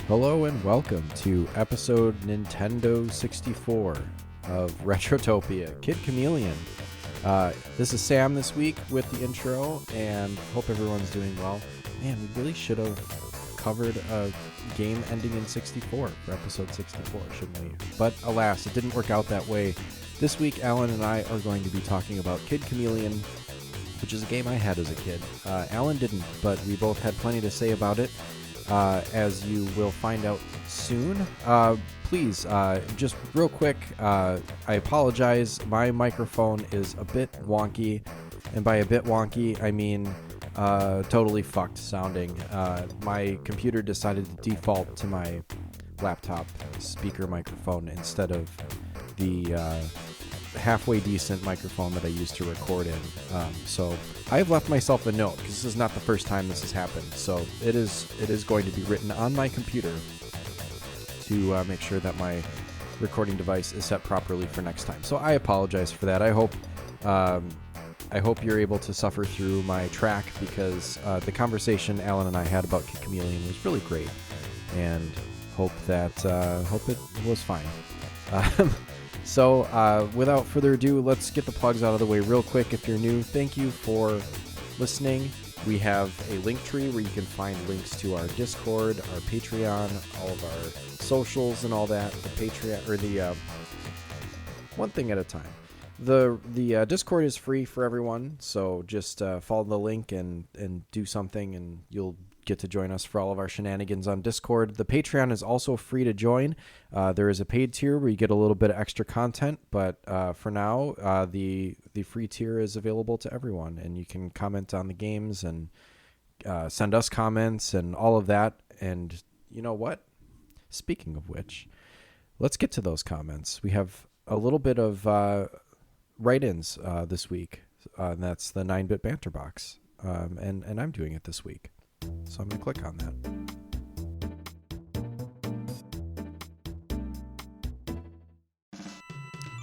Hello and welcome to episode Nintendo 64 of Retrotopia, Kid Chameleon. This is Sam this week with the intro, and hope everyone's doing well. Man, we really should have covered a game ending in 64 for episode 64, shouldn't we? But alas, it didn't work out that way. This week, Alan and I are going to be talking about Kid Chameleon, which is a game I had as a kid. Alan didn't, but we both had plenty to say about it. As you will find out soon. Please, just real quick, I apologize. My microphone is a bit wonky, and by a bit wonky, I mean totally fucked sounding. My computer decided to default to my laptop speaker microphone instead of the halfway decent microphone that I used to record in. So I've left myself a note because this is not the first time this has happened. So it is going to be written on my computer to make sure that my recording device is set properly for next time. So I apologize for that. I hope you're able to suffer through my track because the conversation Alan and I had about Kid Chameleon was really great, and hope it was fine. So without further ado, let's get the plugs out of the way real quick. If you're new, thank you for listening. We have a link tree where you can find links to our Discord, our Patreon, all of our socials and all that. The Patreon, or the one thing at a time. The Discord is free for everyone, so just follow the link and do something, and you'll get to join us for all of our shenanigans on Discord. The Patreon is also free to join. There is a paid tier where you get a little bit of extra content, but for now, the free tier is available to everyone, and you can comment on the games and send us comments and all of that. And you know what? Speaking of which, let's get to those comments. We have a little bit of write-ins this week, and that's the 9-bit banter box, and I'm doing it this week. So I'm going to click on that.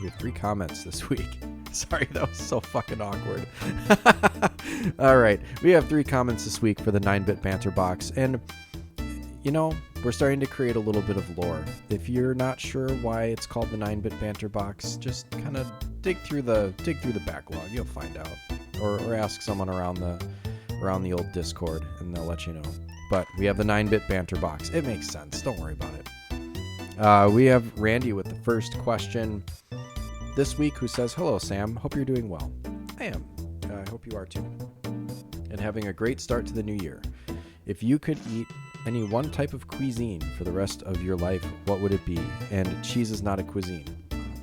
We have 3 comments this week. Sorry, that was so fucking awkward. All right. We have 3 comments this week for the 9-bit banter box. And, you know, we're starting to create a little bit of lore. If you're not sure why it's called the 9-bit banter box, just kind of dig through the backlog. You'll find out. Or ask someone around the old Discord, and they'll let you know. But we have the 9-bit banter box. It makes sense. Don't worry about it. We have Randy with the first question this week, who says, "Hello, Sam. Hope you're doing well." I am. I hope you are too. And having a great start to the new year. If you could eat any one type of cuisine for the rest of your life, what would it be? And cheese is not a cuisine.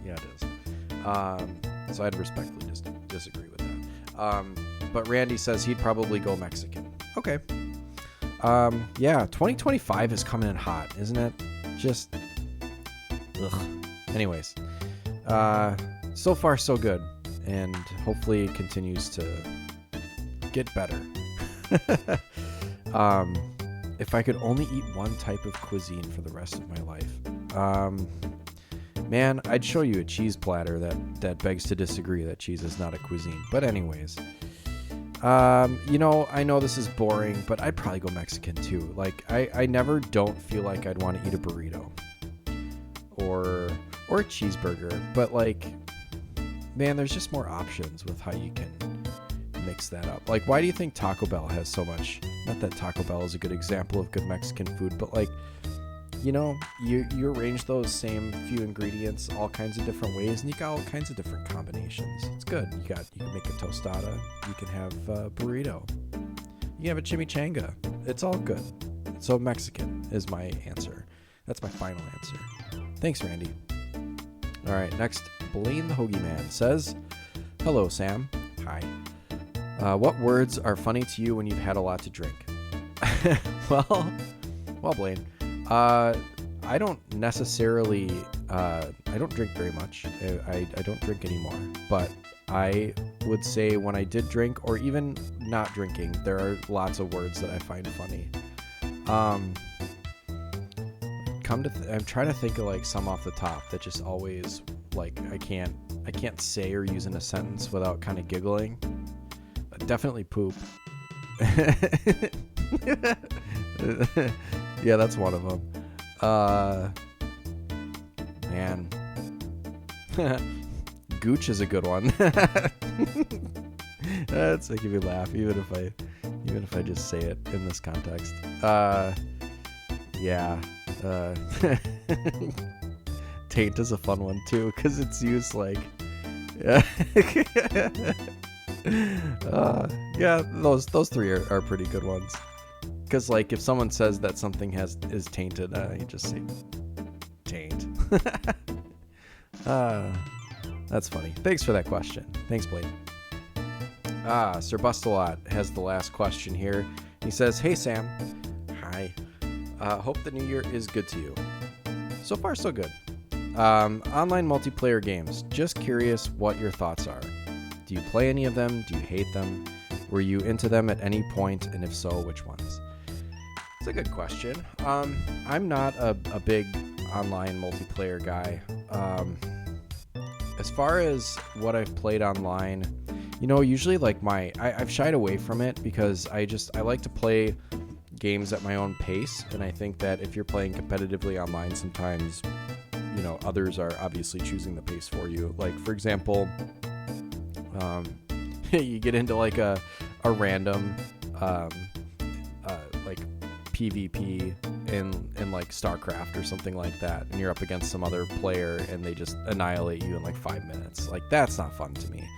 Yeah, it is. So I'd respectfully disagree with that. But Randy says he'd probably go Mexican. Okay. Yeah, 2025 is coming in hot, isn't it? Just, ugh. Anyways, so far so good, and hopefully it continues to get better. If I could only eat one type of cuisine for the rest of my life, man, I'd show you a cheese platter that begs to disagree that cheese is not a cuisine. But anyways, you know, I know this is boring, but I'd probably go Mexican too. Like, I never don't feel like I'd want to eat a burrito or a cheeseburger, but like, man, there's just more options with how you can mix that up. Like, why do you think Taco Bell has so much? Not that Taco Bell is a good example of good Mexican food, but like, you know, you arrange those same few ingredients all kinds of different ways, and you got all kinds of different combinations. It's good. You can make a tostada. You can have a burrito. You can have a chimichanga. It's all good. So Mexican is my answer. That's my final answer. Thanks, Randy. All right, next, Blaine the Hoagie Man says, "Hello, Sam." Hi. What words are funny to you when you've had a lot to drink? Well, Blaine, I don't necessarily, I don't drink very much. I don't drink anymore, but I would say when I did drink, or even not drinking, there are lots of words that I find funny. I'm trying to think of like some off the top that just always like I can't say or use in a sentence without kind of giggling. Definitely poop. Yeah, that's one of them. Man. Gooch is a good one. That's making me laugh, even if I just say it in this context. Yeah. Taint is a fun one too, because it's used like. Yeah, those three are pretty good ones. Because like if someone says that something is tainted, you just say taint. That's funny. Thanks for that question. Thanks, Blade. Sir Bustalot has the last question here. He says, "Hey Sam, hi. Hope the new year is good to you. So far, so good. Online multiplayer games. Just curious what your thoughts are. Do you play any of them? Do you hate them? Were you into them at any point? And if so, which ones?" It's a good question. I'm not a big online multiplayer guy. As far as what I've played online, usually like I've shied away from it because I like to play games at my own pace. And I think that if you're playing competitively online, sometimes, others are obviously choosing the pace for you. Like, for example, you get into like a random, like PvP in like StarCraft or something like that, and you're up against some other player and they just annihilate you in like 5 minutes. Like, that's not fun to me.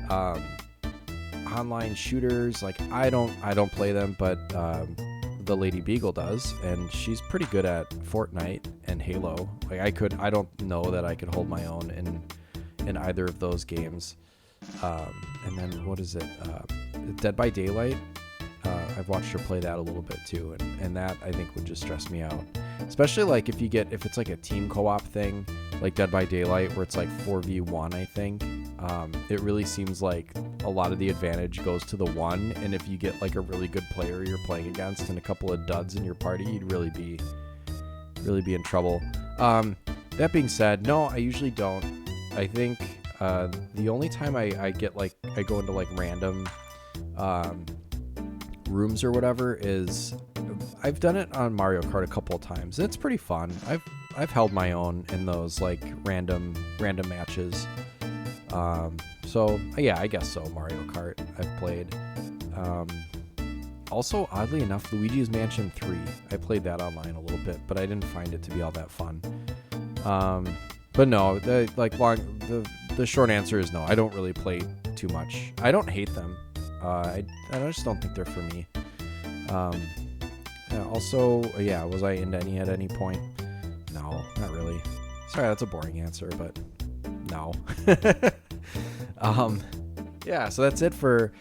Online shooters, like I don't play them, but the Lady Beagle does, and she's pretty good at Fortnite and Halo. Like I don't know that I could hold my own in either of those games. And then what is it? Dead by Daylight. I've watched her play that a little bit too, and that I think would just stress me out. Especially like if it's like a team co-op thing, like Dead by Daylight, where it's like 4v1, I think. It really seems like a lot of the advantage goes to the one, and if you get like a really good player you're playing against and a couple of duds in your party, you'd really be in trouble. That being said, no, I usually don't. I think the only time I get like I go into like random rooms or whatever is I've done it on Mario Kart a couple of times, and it's pretty fun. I've held my own in those like random matches. So yeah, I guess so. Mario Kart I've played. Also, oddly enough, Luigi's Mansion 3. I played that online a little bit, but I didn't find it to be all that fun. But no, the short answer is no. I don't really play too much. I don't hate them. I just don't think they're for me. Also, yeah, was I into any at any point? No, not really. Sorry, that's a boring answer, but no. Yeah, so that's it for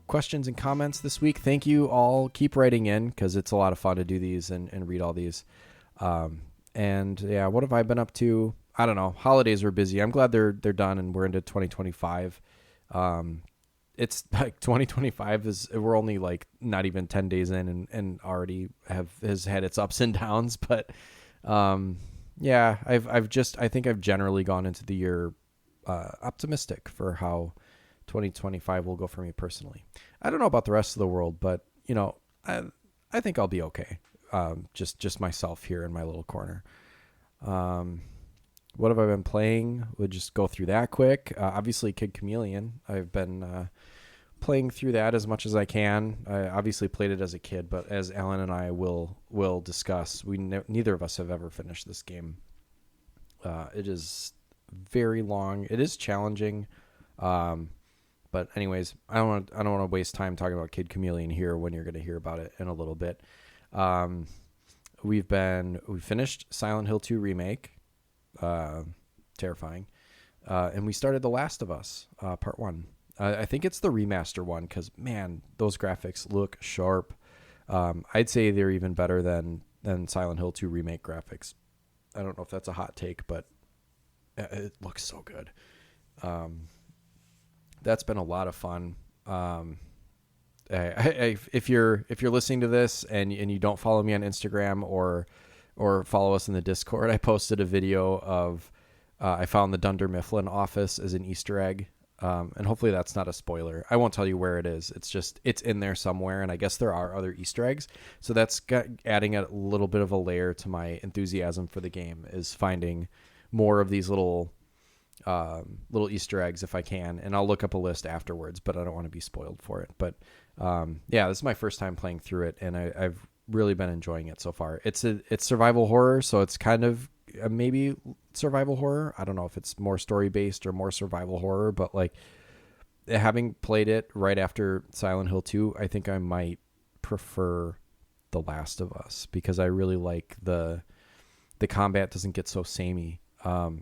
questions and comments this week. Thank you all. Keep writing in because it's a lot of fun to do these and read all these. And yeah, what have I been up to? I don't know. Holidays were busy. I'm glad they're done and we're into 2025. It's like 2025 we're only like not even 10 days in and already has had its ups and downs. But yeah, I think I've generally gone into the year optimistic for how 2025 will go for me personally. I don't know about the rest of the world, but I think I'll be okay. Just myself here in my little corner. What have I been playing? We'll just go through that quick. Obviously, Kid Chameleon. I've been playing through that as much as I can. I obviously played it as a kid, but as Alan and I will discuss, neither of us have ever finished this game. It is very long. It is challenging. But anyways, I don't want to waste time talking about Kid Chameleon here when you're going to hear about it in a little bit. We finished Silent Hill 2 Remake. Terrifying. And we started The Last of Us, part 1. I think it's the remaster one because, man, those graphics look sharp. I'd say they're even better than Silent Hill 2 remake graphics. I don't know if that's a hot take, but it looks so good. That's been a lot of fun. If you're listening to this and you don't follow me on Instagram or follow us in the Discord, I posted a video of I found the Dunder Mifflin office as an Easter egg, and hopefully that's not a spoiler. I won't tell you where it is. It's in there somewhere, and I guess there are other Easter eggs. So that's adding a little bit of a layer to my enthusiasm for the game, is finding more of these little Easter eggs if I can, and I'll look up a list afterwards, but I don't want to be spoiled for it. But yeah, this is my first time playing through it, and I've really been enjoying it so far. It's survival horror, so it's kind of maybe survival horror. I don't know if it's more story based or more survival horror, but like, having played it right after Silent Hill 2, I think I might prefer The Last of Us, because I really like the combat doesn't get so samey.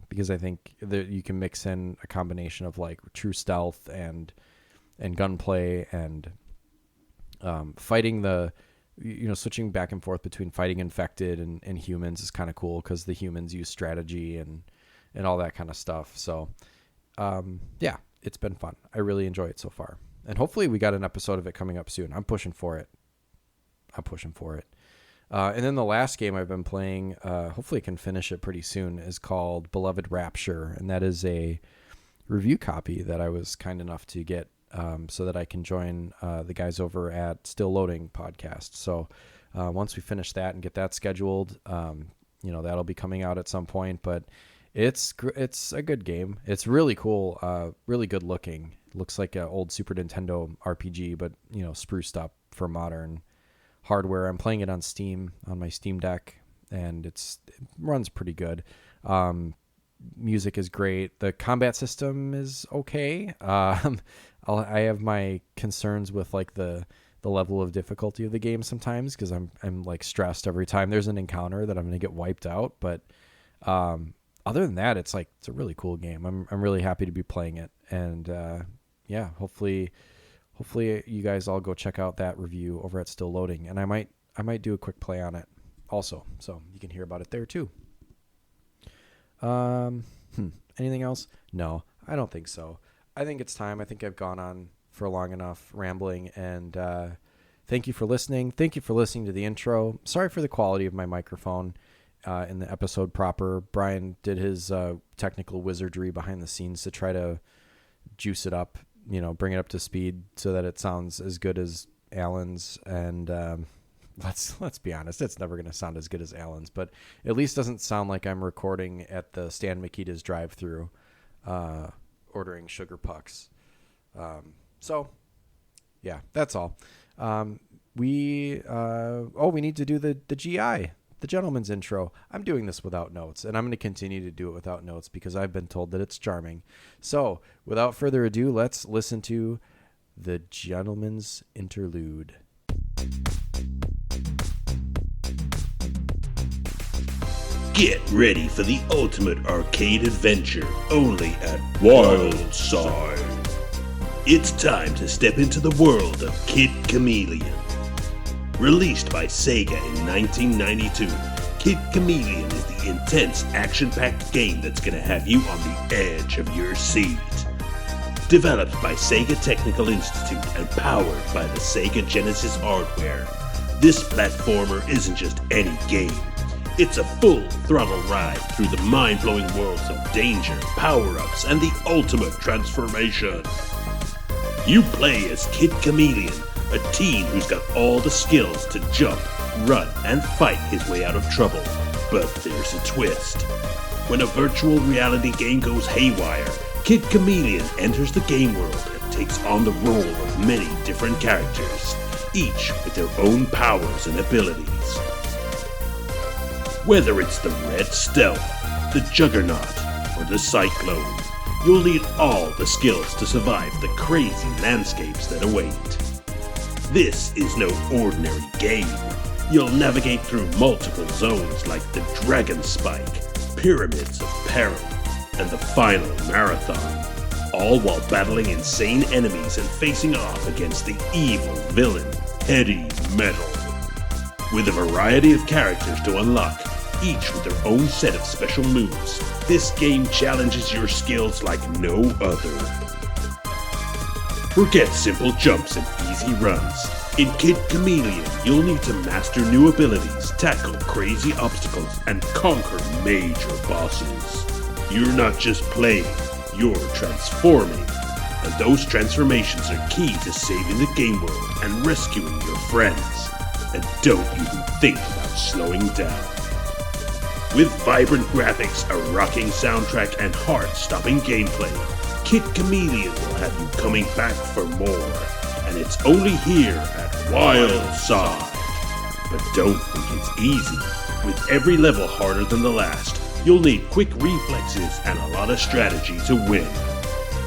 Because I think that you can mix in a combination of like true stealth and gunplay and fighting switching back and forth between fighting infected and humans is kind of cool, because the humans use strategy and all that kind of stuff. So yeah, it's been fun. I really enjoy it so far, and hopefully we got an episode of it coming up soon. I'm pushing for it. And then the last game I've been playing, hopefully I can finish it pretty soon, is called Beloved Rapture. And that is a review copy that I was kind enough to get so that I can join the guys over at Still Loading podcast. So once we finish that and get that scheduled, that'll be coming out at some point. But it's a good game. It's really cool, really good looking. It looks like an old Super Nintendo RPG, but, spruced up for modern hardware. I'm playing it on Steam, on my Steam Deck, and it runs pretty good. Music is great. The combat system is okay. I have my concerns with like the level of difficulty of the game sometimes, because I'm like stressed every time there's an encounter that I'm going to get wiped out. But other than that, it's a really cool game. I'm really happy to be playing it, and yeah, hopefully you guys all go check out that review over at Still Loading, and I might do a quick play on it also, so you can hear about it there too. Anything else? No, I don't think so. I think it's time. I think I've gone on for long enough rambling, and thank you for listening. Thank you for listening to the intro. Sorry for the quality of my microphone in the episode proper. Brian did his technical wizardry behind the scenes to try to juice it up, bring it up to speed so that it sounds as good as Alan's. And let's be honest, it's never going to sound as good as Alan's, but at least doesn't sound like I'm recording at the Stan Mikita's drive-thru ordering sugar pucks. So yeah, that's all. We need to do the GI, the gentleman's intro. I'm doing this without notes, and I'm going to continue to do it without notes because I've been told that it's charming. So without further ado, let's listen to the gentleman's interlude. Get ready for the ultimate arcade adventure, only at Wildside. It's time to step into the world of Kid Chameleon. Released by Sega in 1992, Kid Chameleon is the intense, action-packed game that's going to have you on the edge of your seat. Developed by Sega Technical Institute and powered by the Sega Genesis hardware, this platformer isn't just any game. It's a full-throttle ride through the mind-blowing worlds of danger, power-ups, and the ultimate transformation. You play as Kid Chameleon, a teen who's got all the skills to jump, run, and fight his way out of trouble. But there's a twist. When a virtual reality game goes haywire, Kid Chameleon enters the game world and takes on the role of many different characters, each with their own powers and abilities. Whether it's the Red Stealth, the Juggernaut, or the Cyclone, you'll need all the skills to survive the crazy landscapes that await. This is no ordinary game. You'll navigate through multiple zones like the Dragon Spike, Pyramids of Peril, and the final Marathon, all while battling insane enemies and facing off against the evil villain, Heady Metal. With a variety of characters to unlock, each with their own set of special moves, this game challenges your skills like no other. Forget simple jumps and easy runs. In Kid Chameleon, you'll need to master new abilities, tackle crazy obstacles, and conquer major bosses. You're not just playing, you're transforming. And those transformations are key to saving the game world and rescuing your friends. And don't even think about slowing down. With vibrant graphics, a rocking soundtrack, and heart-stopping gameplay, Kid Chameleon will have you coming back for more. And it's only here at Wild Side. But don't think it's easy. With every level harder than the last, you'll need quick reflexes and a lot of strategy to win.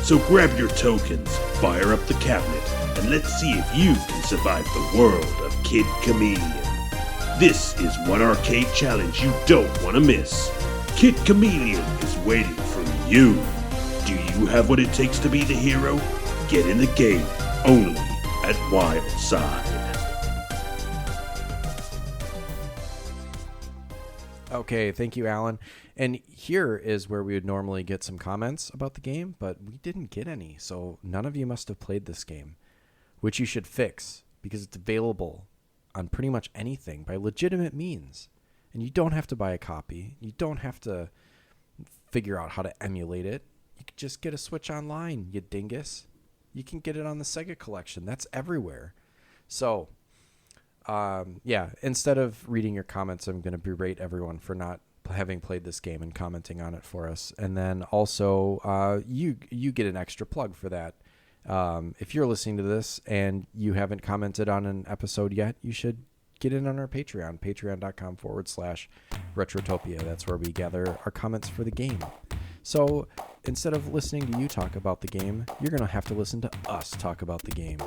So grab your tokens, fire up the cabinet, and let's see if you can survive the world of Kid Chameleon. This is one arcade challenge you don't want to miss. Kid Chameleon is waiting for you. Do you have what it takes to be the hero? Get in the game only at Wild Side. Okay, thank you, Alan. And here is where we would normally get some comments about the game, but we didn't get any. So none of you must have played this game, which you should fix because it's available on pretty much anything by legitimate means. And you don't have to buy a copy. You don't have to figure out how to emulate it. You can just get a Switch Online, you dingus. You can get it on the Sega Collection. That's everywhere. So, instead of reading your comments, I'm going to berate everyone for not having played this game and commenting on it for us. And then also, you get an extra plug for that. If you're listening to this and you haven't commented on an episode yet, you should get in on our Patreon, patreon.com/Retrotopia. That's where we gather our comments for the game. So instead of listening to you talk about the game, you're going to have to listen to us talk about the game.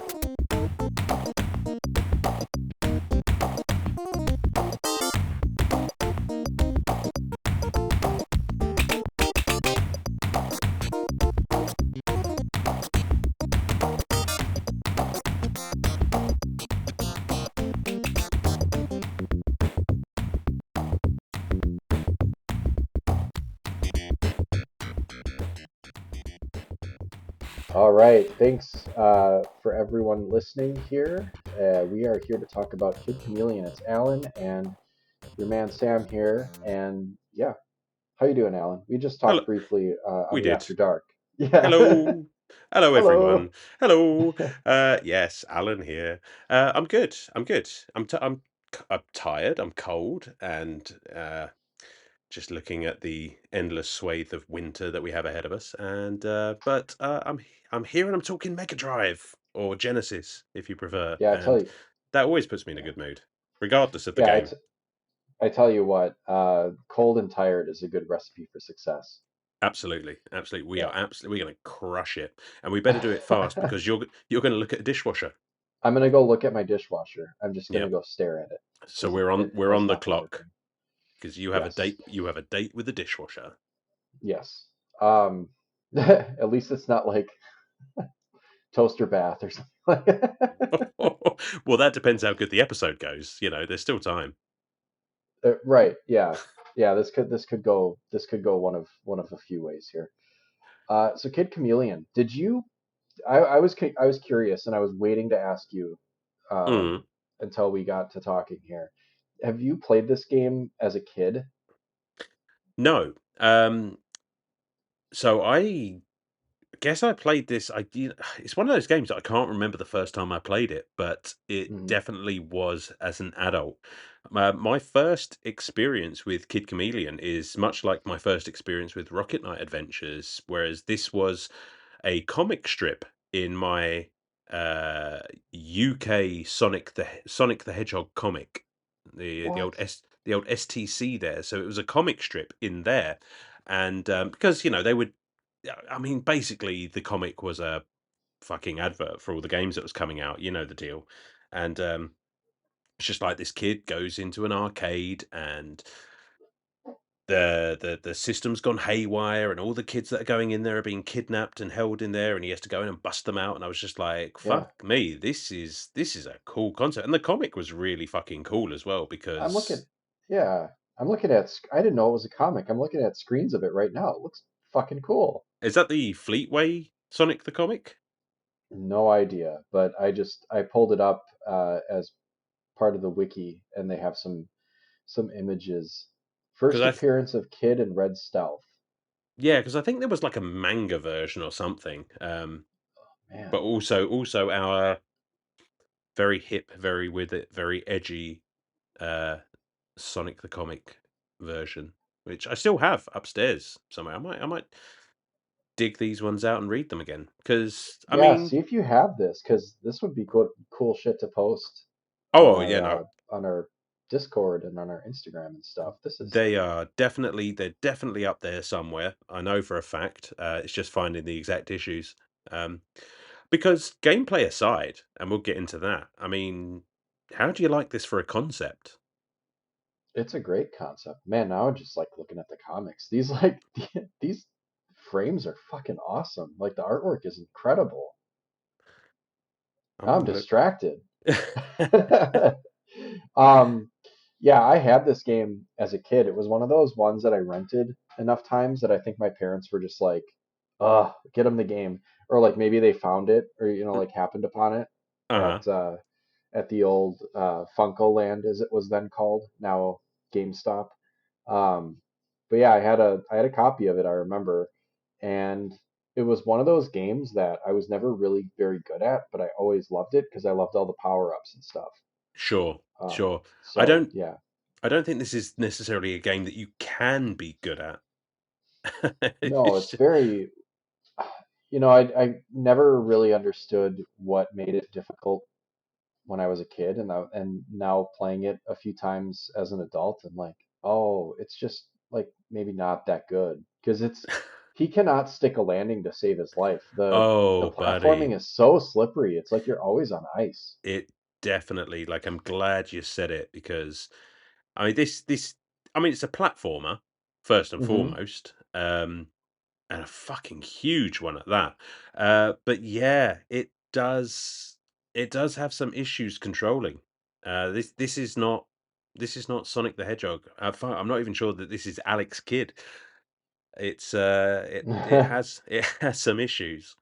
All right. Thanks for everyone listening here. We are here to talk about Kid Chameleon. It's Alan and your man Sam here. And yeah, how you doing, Alan? We just Hello, talked briefly we on the did. After Dark. Yeah. Hello. Hello, Hello. everyone. Hello. Yes, Alan here. I'm good. I'm good. I'm tired. I'm cold, and just looking at the endless swathe of winter that we have ahead of us. And I'm here, and I'm talking Mega Drive or Genesis, if you prefer, Yeah, I tell and you. that always puts me in a good mood, regardless of the Yeah, game. I tell you what. Cold and tired is a good recipe for success. Absolutely, absolutely. We Yeah. are absolutely we're going to crush it, and we better do it fast because you're going to look at a dishwasher. I'm gonna go look at my dishwasher. I'm just gonna Yep. go stare at it So because we're it's on the not been clock working. because you have a Yes. date. You have a date with the dishwasher. Yes. Um, at least it's not like toaster bath or something like that. Well, that depends how good the episode goes. You know, there's still time. Right. Yeah. Yeah. This could go one of a few ways here. So Kid Chameleon, did you? I was curious and I was waiting to ask you Mm, until we got to talking here. Have you played this game as a kid? no. So I guess I played this. It's one of those games that I can't remember the first time I played it, but it Hmm. definitely was as an adult. My first experience with Kid Chameleon is much like my first experience with Rocket Knight Adventures, whereas this was a comic strip in my uh, UK Sonic the Hedgehog comic, What? the old STC there. So it was a comic strip in there, and because they would, I mean, basically the comic was a fucking advert for all the games that was coming out. You know the deal, and it's just like this kid goes into an arcade and the system's gone haywire, and all the kids that are going in there are being kidnapped and held in there, and he has to go in and bust them out. And I was just like, Yeah. "Fuck me, this is a cool concept." And the comic was really fucking cool as well I'm looking, because yeah, I'm looking at, I didn't know it was a comic. I'm looking at screens of it right now. It looks fucking cool. is that the Fleetway Sonic the comic? No idea, but I pulled it up as part of the wiki, and they have some images. Because First I appearance of Kid in Red Stealth. Yeah, because I think there was like a manga version or something. Man, But also our very hip, very with it, very edgy uh Sonic the Comic version, which I still have upstairs somewhere. I might dig these ones out and read them again. Because I yeah. mean, See if you have this, because this would be good, cool shit to post oh yeah, no, on our Discord and on our Instagram and stuff. This is they're definitely up there somewhere. I know for a fact. It's just finding the exact issues. Um, because gameplay aside, and we'll get into that. I mean, how do you like this for a concept? it's a great concept, man. Now I'm just like looking at the comics. These like these frames are fucking awesome. Like the artwork is incredible. I'm I'm gonna look. distracted. Um, yeah, I had this game as a kid. It was one of those ones that I rented enough times that I think my parents were just like, get them the game," or like maybe they found it, or like happened upon it Uh-huh. at the old Funko Land, as it was then called, now GameStop. Um, but yeah, I had a copy of it, I remember, and it was one of those games that I was never really very good at, but I always loved it because I loved all the power-ups and stuff. Sure, sure. I So don't yeah, I don't think this is necessarily a game that you can be good at. no, It's it's ju very, I never really understood what made it difficult when I was a kid, and now playing it a few times as an adult, I'm like, oh, it's just like maybe not that good because he cannot stick a landing to save his life. The Oh, buddy. platforming is so slippery. It's like you're always on ice. It definitely like, I'm glad you said it because, I mean, this I mean, it's a platformer, first and Hmm. foremost, and a fucking huge one at that. But yeah, it does have some issues controlling. This is not Sonic the Hedgehog. I'm not even sure that this is Alex Kidd. It has it has some issues.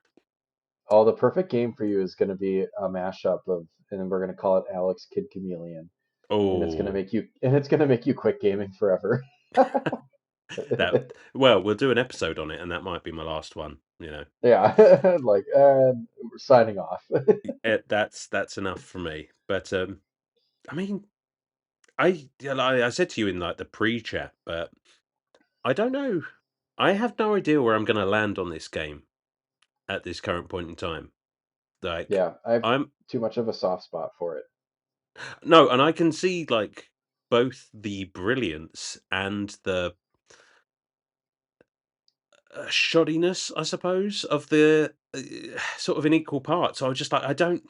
Oh, the perfect game for you is going to be a mashup of, and then we're going to call it Alex Kid Chameleon, and Oh, it's going to make you quit gaming forever. that well, we'll do an episode on it, and that might be my last one. Yeah, like, we're signing off. That's enough for me. But I mean, I said to you in like the pre-chat, but I don't know. I have no idea where I'm going to land on this game at this current point in time. Like, Yeah, I have I'm too much of a soft spot for it. no, and I can see like both the brilliance and the shoddiness, I suppose, of the sort of in equal parts. So I was just like, I don't.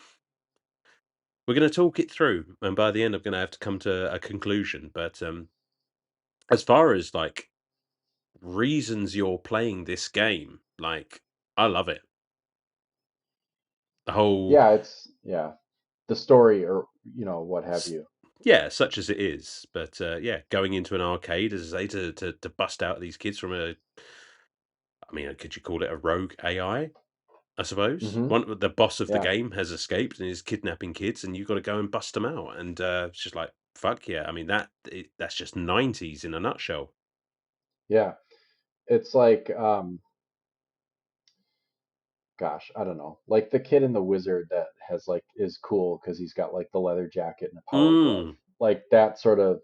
We're going to talk it through, and by the end, I'm going to have to come to a conclusion. But as far as like reasons you're playing this game, like I love it. The whole Yeah, yeah, the story, or what have s- you. yeah, such as it is. But yeah, going into an arcade, as I say, to bust out these kids from I mean, could you call it a rogue I suppose Hmm. the boss of the Yeah, game has escaped and is kidnapping kids, and you've got to go and bust them out. And it's just like fuck yeah. I mean that's just '90s in a nutshell. yeah. It's like, gosh, I don't know, like the kid in the wizard that has like is cool because he's got like the leather jacket and a power glove, Mm, like that sort of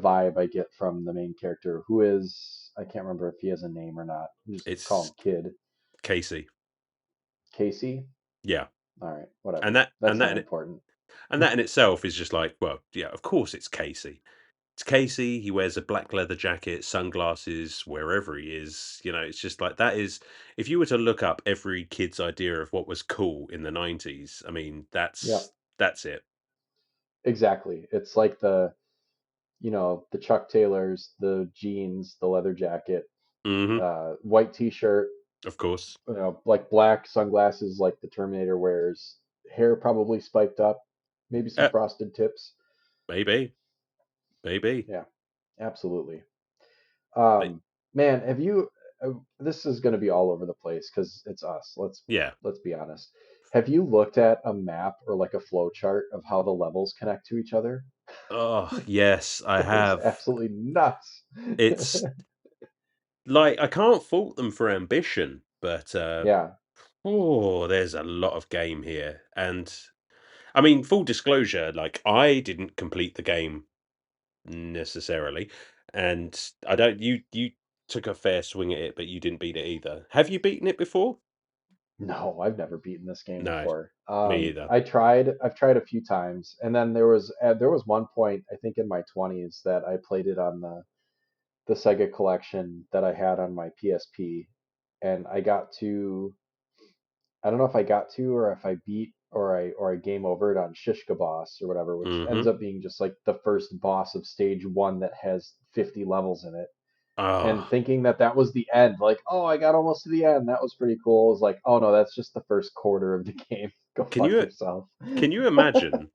vibe I get from the main character, who is, I can't remember if he has a name or not. Just call it's him Kid. Casey. Casey. Yeah, All right, and whatever. that and That's that not in it, important. and that in itself is just like, well, yeah, of course it's Casey. It's Casey. He wears a black leather jacket, sunglasses, wherever he is. It's just like that is. If you were to look up every kid's idea of what was cool in the '90s, I mean, Yeah, that's it. exactly. It's like the Chuck Taylors, the jeans, the leather jacket, Hmm. white T-shirt, Of course. like black sunglasses, like the Terminator wears, hair probably spiked up, maybe some Uh, frosted tips. maybe, maybe. Yeah, absolutely. But Um, Man, have you? This is going to be all over the place because it's us. yeah. Let's be honest. Have you looked at a map or like a flow chart of how the levels connect to each other? Oh, yes, I It's have. absolutely nuts. It's like I can't fault them for ambition, but Yeah. oh, there's a lot of game here. And I mean, full disclosure, like I didn't complete the game necessarily, and I don't. You took a fair swing at it, but you didn't beat it either. Have you beaten it before? No, I've never beaten this game No, before. me either. I've tried a few times, and then there was one point I think in my 20s that I played it on the Sega collection that I had on my PSP, and I don't know if I got to or if I beat or I game overed on Shishka Boss or whatever, which ends Hmm. up being just like the first boss of stage one that has 50 levels in it. And Ah, thinking that that was the end, like, oh, I got almost to the end. That was pretty cool. It was like, oh no, that's just the first quarter of the game. Go can fuck you yourself. can you imagine?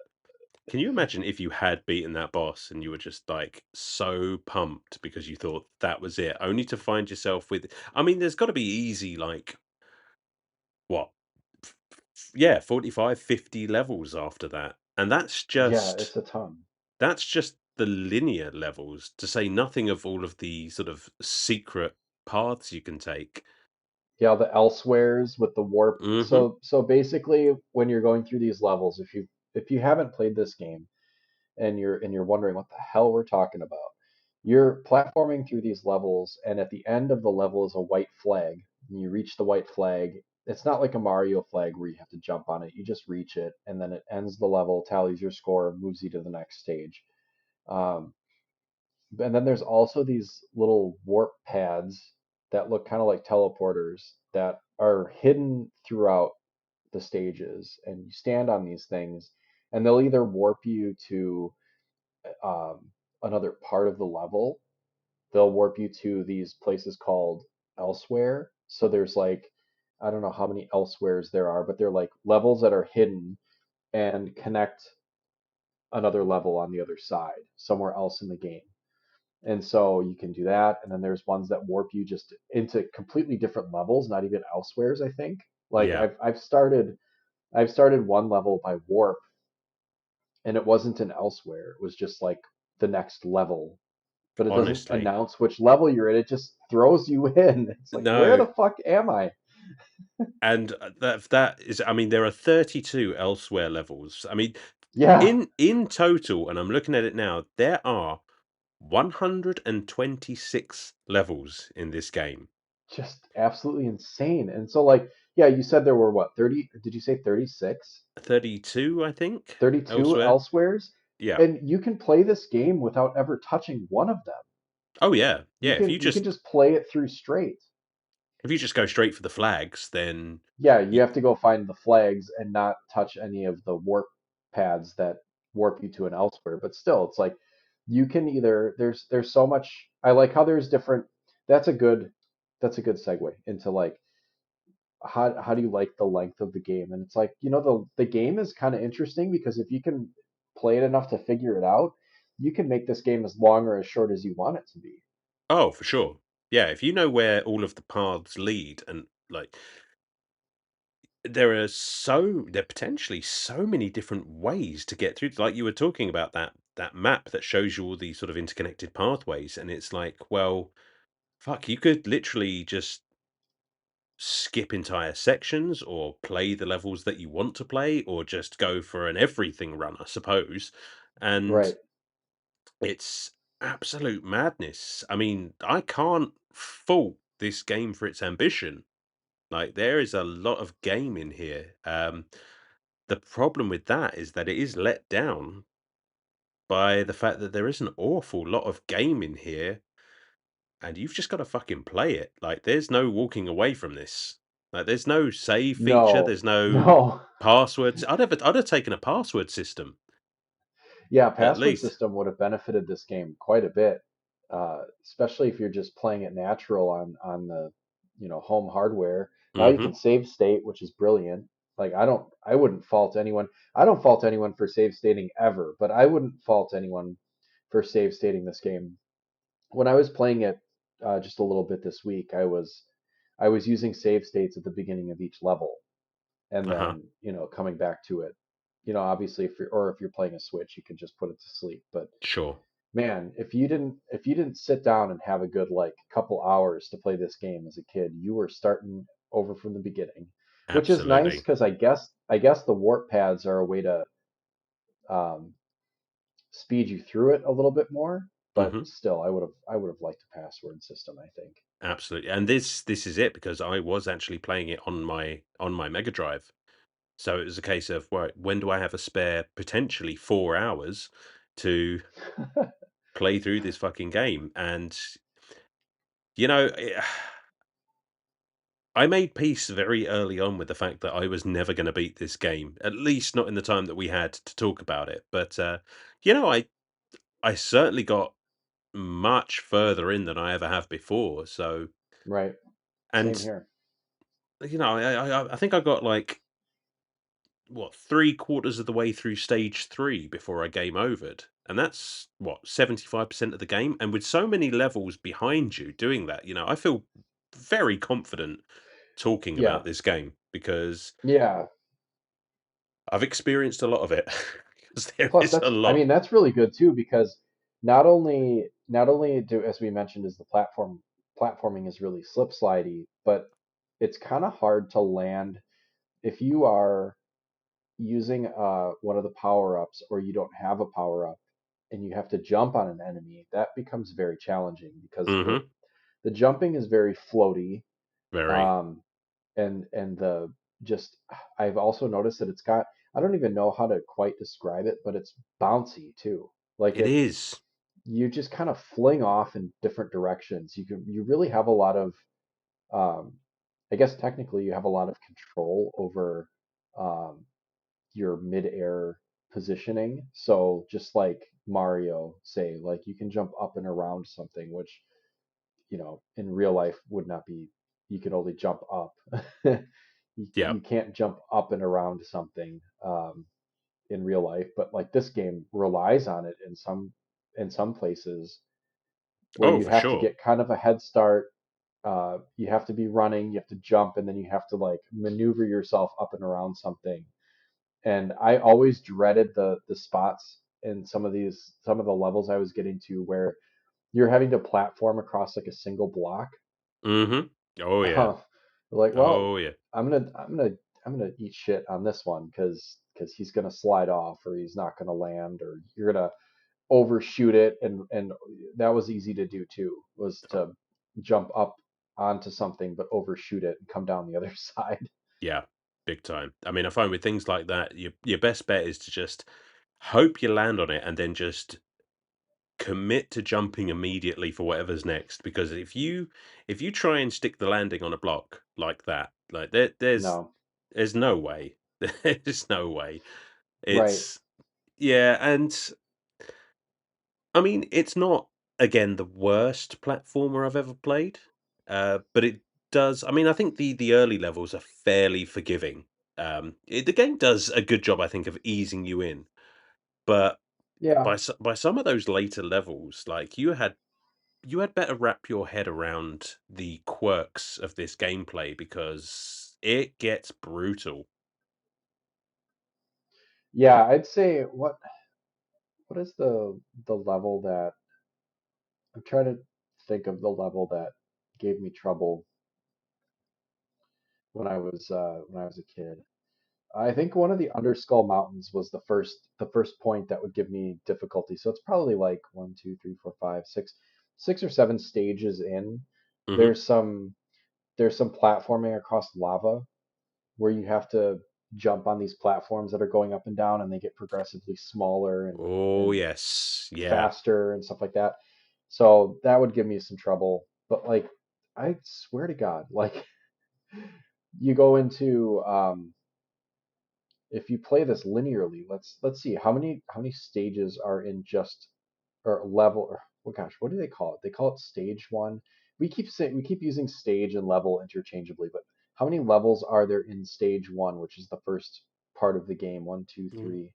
Can you imagine if you had beaten that boss and you were just like so pumped because you thought that was it, only to find yourself with? I mean, there's got to be easy, like what? Yeah, 45, 50 levels after that. And Yeah, it's a ton. that's just the linear levels, to say nothing of all of the sort of secret paths you can take. Yeah, the elsewheres with the warp. Hmm. So basically, when you're going through these levels, if you haven't played this game, and you're wondering what the hell we're talking about. You're platforming through these levels, and at the end of the level is a white flag. And you reach the white flag. It's not like a Mario flag where you have to jump on it. You just reach it, and then it ends the level, tallies your score, moves you to the next stage. Um, and then there's also these little warp pads that look kind of like teleporters that are hidden throughout the stages, and you stand on these things, and they'll either warp you to um, another part of the level. They'll warp you to these places called elsewhere. So there's like, I don't know how many elsewheres there are, but they're like levels that are hidden and connect another level on the other side, somewhere else in the game. And so you can do that. And then there's ones that warp you just into completely different levels, not even elsewheres, I think. Like Yeah, I've started one level by warp, and it wasn't an elsewhere. It was just like the next level, but it doesn't honestly. announce which level you're in. It just throws you in. It's like, where No. the fuck am I? And that is, I mean, there are 32 elsewhere levels. I mean, Yeah, in total, and I'm looking at it now, there are 126 levels in this game. just absolutely insane. And so, like, yeah, you said there were what, 30? Did you say 36? 32, I think, 32 elsewhere. elsewheres? Yeah. And you can play this game without ever touching one of them. Oh yeah. Yeah, You if can you you can just just play it through straight. go straight for the flags, then Yeah, you y have to go find the flags and not touch any of the warp pads that warp you to an elsewhere. But still, it's like you can either there's so much. I like how there's different. That's a good that's a good segue into like how do you like the length of the game? And it's like the game is kind of interesting because if you can play it enough to figure it out, you can make this game as long or as short as you want it to be. oh, for sure. Yeah, if you know where all of the paths lead, and like there are potentially so many different ways to get through. Like you were talking about that map that shows you all these sort of interconnected pathways, and it's like, well, fuck, you could literally just skip entire sections or play the levels that you want to play, or just go for an everything run, I suppose. And Right. it's absolute madness. I mean, I can't fault this game for its ambition. Like there is a lot of game in here. The problem with that is that it is let down by the fact that there is an awful lot of game in here, and you've just got to fucking play it. Like there's no walking away from this. Like there's no save feature, No. there's no No. passwords. I'd have taken a password system. Yeah, at password least. system would have benefited this game quite a bit, especially if you're just playing it natural on the home hardware. Now you Hmm. can save state, which is brilliant. Like I wouldn't fault anyone. I don't fault anyone for save stating ever, but I wouldn't fault anyone for save stating this game. When I was playing it just a little bit this week, I was using save states at the beginning of each level, and Uh-huh. then coming back to it. Obviously if you're playing a Switch, you can just put it to sleep. But Sure. man, if you didn't sit down and have a good like couple hours to play this game as a kid, you were starting over from the beginning, which is nice Absolutely. because I guess the warp pads are a way to um, speed you through it a little bit more. But Hmm. still, I would have liked a password system, I think. Absolutely. And this is it because I was actually playing it on my Mega Drive. So it was a case of, well, when do I have a spare potentially 4 hours to play through this fucking game? And you know, I made peace very early on with the fact that I was never going to beat this game, at least not in the time that we had to talk about it. But you know, I certainly got much further in than I ever have before. So, Right. Same and here. I think I got like what 3/4 of the way through stage 3 before I game overed, and that's what 75% of the game. And with so many levels behind you doing that, I feel very confident talking Yeah. about this game because Yeah. I've experienced a lot of it because there Plus, is a I lot. mean, that's really good too because not only do, as we mentioned, is the platforming is really slip slidey, but it's kind of hard to land if you are using one of the power ups or you don't have a power up and you have to jump on an enemy. That becomes very challenging because the Hmm. the jumping is very floaty. Very. Um, and the just I've also noticed that it's got I don't even know how to quite describe it, but it's bouncy too. Like It is. you just kind of fling off in different directions. You really have a lot of um, I guess technically you have a lot of control over um, your mid-air positioning. So just like Mario, say, like you can jump up and around something, which in real life would not be. You can only jump up. you, Yeah. you can't jump up and around something in real life, but like this game relies on it in some places where Oh, you for have to sure. get kind of a head start. You have to be running, you have to jump, and then you have to like maneuver yourself up and around something. And I always dreaded the spots in some of the levels I was getting to where you're having to platform across like a single block. Hmm. Oh yeah. Uh, like, well, Oh yeah. I'm gonna eat shit on this one because he's gonna slide off or he's not gonna land or you're gonna overshoot it and that was easy to do too, was Oh, to jump up onto something but overshoot it and come down the other side. yeah. Big time. I mean, I find with things like that, your best bet is to just hope you land on it and then just commit to jumping immediately for whatever's next. Because if you try and stick the landing on a block like that, like No, there's no way. There's no way. right. It's yeah, and I mean it's not again the worst platformer I've ever played. But it does I mean I think the early levels are fairly forgiving. The game does a good job, I think, of easing you in. But Yeah. by some of those later levels, like you had better wrap your head around the quirks of this gameplay because it gets brutal. Yeah, I'd say what is the level that I'm trying to think of the level that gave me trouble when I was a kid. I think one of the Underskull Mountains was the first point that would give me difficulty. So it's probably like one, two, three, four, five, six or seven stages in. Hmm. There's some there's some platforming across lava where you have to jump on these platforms that are going up and down, and they get progressively smaller and Oh and yes, yeah. faster and stuff like that. So that would give me some trouble. But like, I swear to God, like you go into if you play this linearly, let's see how many stages are in just or level or oh gosh, what do they call it? They call it stage one. We keep using stage and level interchangeably, but how many levels are there in stage one, which is the first part of the game? One, two, Mm. three,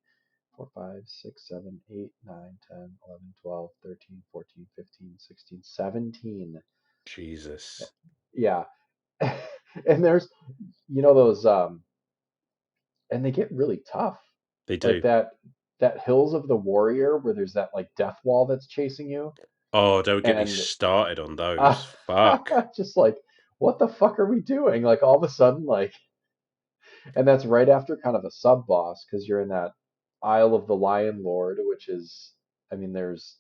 4, 5, 6, 7, 8, 9, 10, 11, 12, 13, 14, 15, 16, 17. Jesus. Yeah. And there's those and they get really tough. They Like do. that Hills of the Warrior where there's that like death wall that's chasing you Oh, don't get me and started on uh, those. Fuck. just like what the fuck are we doing? Like all of a sudden like and that's right after kind of a sub boss because you're in that Isle of the Lion Lord, which is I mean there's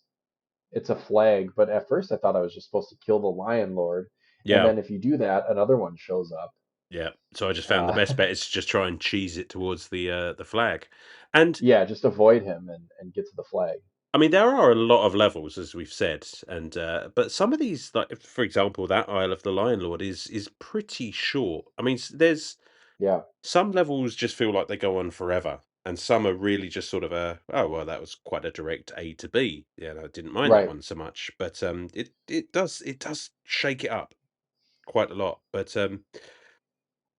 it's a flag, but at first I thought I was just supposed to kill the Lion Lord, and Yeah. then if you do that, another one shows up. Yeah. So I just found the Uh, best bet is to just try and cheese it towards the flag. And yeah, just avoid him and get to the flag. I mean, there are a lot of levels, as we've said, and but some of these, like for example, that Isle of the Lion Lord is pretty short. I mean, there's Yeah, some levels just feel like they go on forever, and some are really just sort of a oh well, that was quite a direct A to B. Yeah, I didn't mind that right. one so much, but it does shake it up quite a lot. But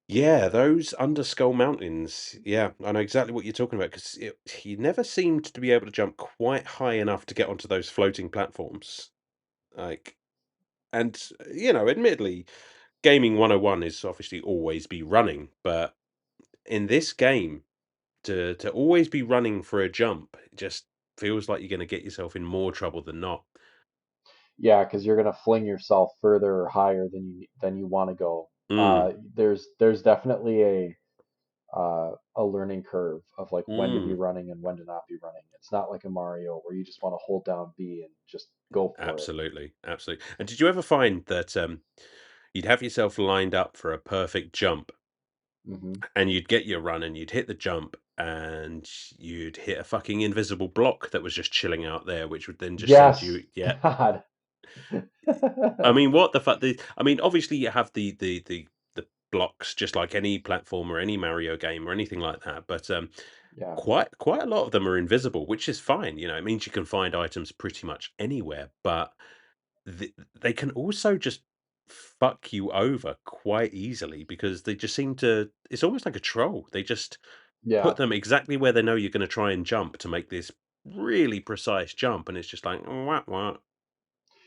yeah, those Underskull Mountains. Yeah, I know exactly what you're talking about because he never seemed to be able to jump quite high enough to get onto those floating platforms. Like, and admittedly, gaming 101 is obviously always be running, but in this game, to always be running for a jump, it just feels like you're going to get yourself in more trouble than not. Yeah, because you're gonna fling yourself further or higher than you want to go. Mm, There's definitely a learning curve of like when to be mm, running and when to not be running. It's not like a Mario where you just want to hold down B and just go for it. absolutely, absolutely. And did you ever find that you'd have yourself lined up for a perfect jump, Hmm. and you'd get your run, and you'd hit the jump, and you'd hit a fucking invisible block that was just chilling out there, which would then just send Yes, you, yeah. God. I mean, what the fuck? I mean, obviously you have the blocks just like any platform or any Mario game or anything like that, but Yeah, quite a lot of them are invisible, which is fine. It means you can find items pretty much anywhere, but they can also just fuck you over quite easily because they just seem to. It's almost like a troll. They just yeah. put them exactly where they know you're going to try and jump to make this really precise jump, and it's just like what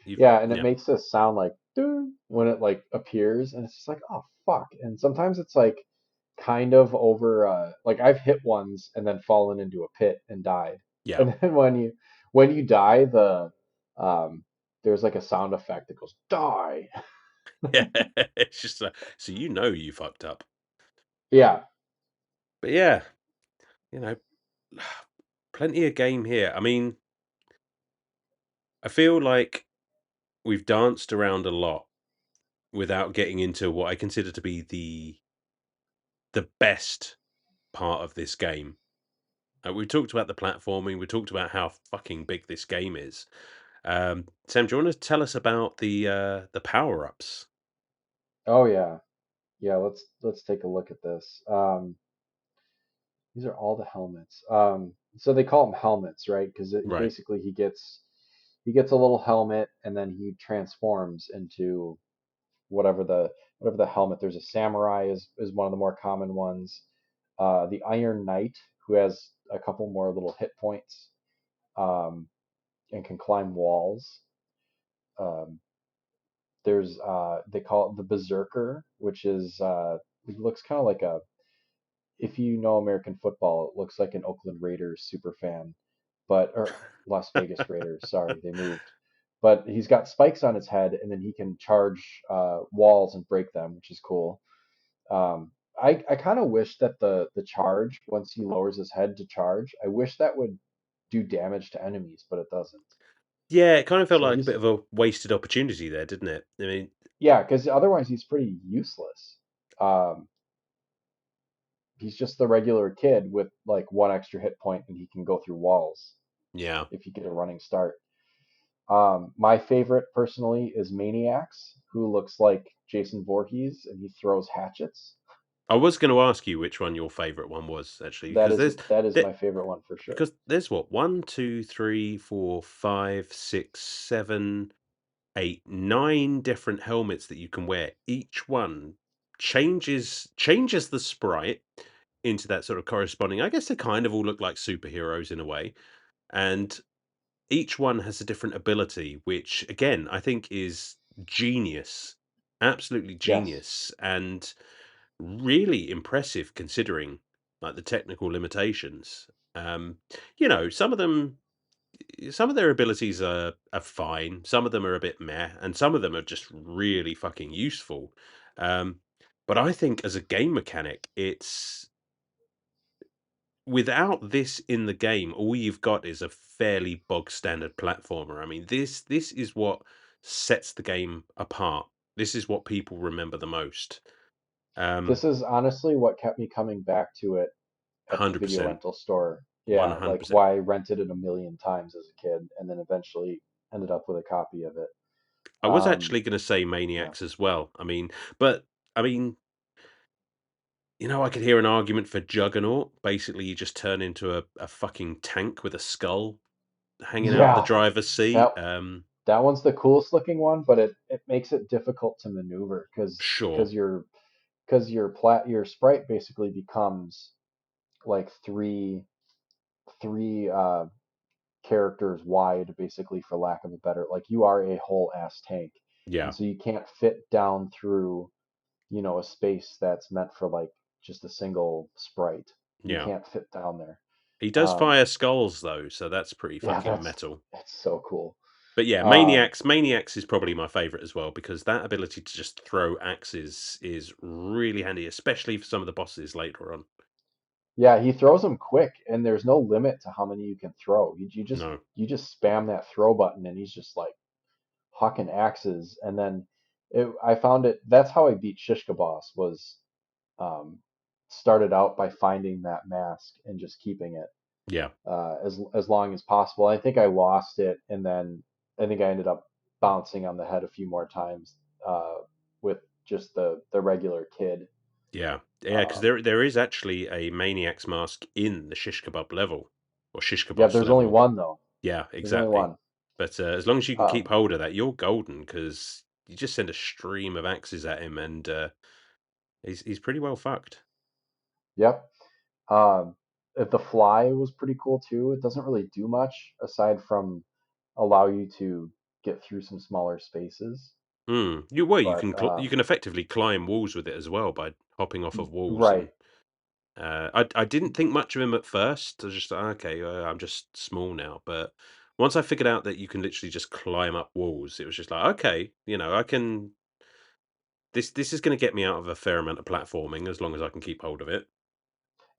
you've Yeah, and it yeah makes this sound like doo when it like appears, and it's just like, oh fuck. And sometimes it's like kind of over like I've hit ones and then fallen into a pit and died. yeah. And then when you die, um there's like a sound effect that goes die. Yeah, it's just so you fucked up. Yeah. But yeah, you know, plenty of game here. I mean, I feel like we've danced around a lot without getting into what I consider to be the best part of this game. We talked about the platforming. We talked about how fucking big this game is. Sam, do you want to tell us about the power ups? Oh yeah. Yeah, let's take a look at this. These are all the helmets. So they call them helmets, right? Because Right. basically he gets a little helmet and then he transforms into whatever the helmet. There's a samurai is one of the more common ones. The Iron Knight who has a couple more little hit points um, and can climb walls. Um, there's they call it the Berserker, which is it looks kind of like a if you know American football, it looks like an Oakland Raiders super fan, but or Las Vegas Raiders. Sorry, they moved. But he's got spikes on his head, and then he can charge walls and break them, which is cool. I kind of wish that the charge once he lowers his head to charge, I wish that would do damage to enemies, but it doesn't. Yeah, it kind of felt So like a he's bit of a wasted opportunity there, didn't it? I mean, yeah, because otherwise he's pretty useless. Um, he's just the regular kid with like one extra hit point, and he can go through walls yeah. if you get a running start. My favorite personally is Maniacs, who looks like Jason Voorhees and he throws hatchets. I was going to ask you which one your favorite one was actually, because That is there, my favorite one for sure. because there's what, one, two, three, four, five, six, seven, eight, nine different helmets that you can wear. Each one changes the sprite into that sort of corresponding. I guess they kind of all look like superheroes in a way, and each one has a different ability, which again I think is genius, absolutely Yes. genius, and really impressive considering like the technical limitations. Um, some of them, some of their abilities are fine, some of them are a bit meh, and some of them are just really fucking useful. Um, but I think as a game mechanic, it's without this in the game, all you've got is a fairly bog standard platformer. I mean, this is what sets the game apart. This is what people remember the most. This is honestly what kept me coming back to it at the video 100%, rental store. Yeah, like 100%. why I rented it a million times as a kid and then eventually ended up with a copy of it. I was Um, actually going to say yeah. Maniacs as well. I mean, I could hear an argument for Juggernaut. Basically, you just turn into a fucking tank with a skull hanging out of the Yeah, driver's seat. that that one's the coolest looking one, but it makes it difficult to maneuver Sure. your sprite basically becomes like three characters wide, basically, for lack of a better, like you are a whole ass tank, and Yeah. so you can't fit down through a space that's meant for like just a single sprite. You Yeah. can't fit down there. He does Um, fire skulls though, so that's pretty yeah, fucking metal. that's so cool. But yeah, Um, Maniacs is probably my favorite as well because that ability to just throw axes is really handy, especially for some of the bosses later on. yeah, he throws them quick, and there's no limit to how many you can throw. No. You just spam that throw button, and he's just like hucking axes. And then I found it. That's how I beat Shishka Boss. Was um, started out by finding that mask and just keeping it Yeah. as long as possible. I think I lost it, and then I think I ended up bouncing on the head a few more times with just the regular kid. Yeah. Yeah, because Uh, there is actually a Maniac's mask in the Shish Kebab level or Shish yeah, Kebab's there's only level. one though. Yeah, There's only exactly. one. But as long as you can keep Um, hold of that, you're golden because you just send a stream of axes at him, and he's pretty well fucked. yep. Um, the fly was pretty cool too. It doesn't really do much aside from allow you to get through some smaller spaces. Mm. You But can you can effectively climb walls with it as well by hopping off of walls, right. and I didn't think much of him at first. I was just like, okay, I'm just small now. But once I figured out that you can literally just climb up walls, it was just like, okay, I can. This is going to get me out of a fair amount of platforming as long as I can keep hold of it.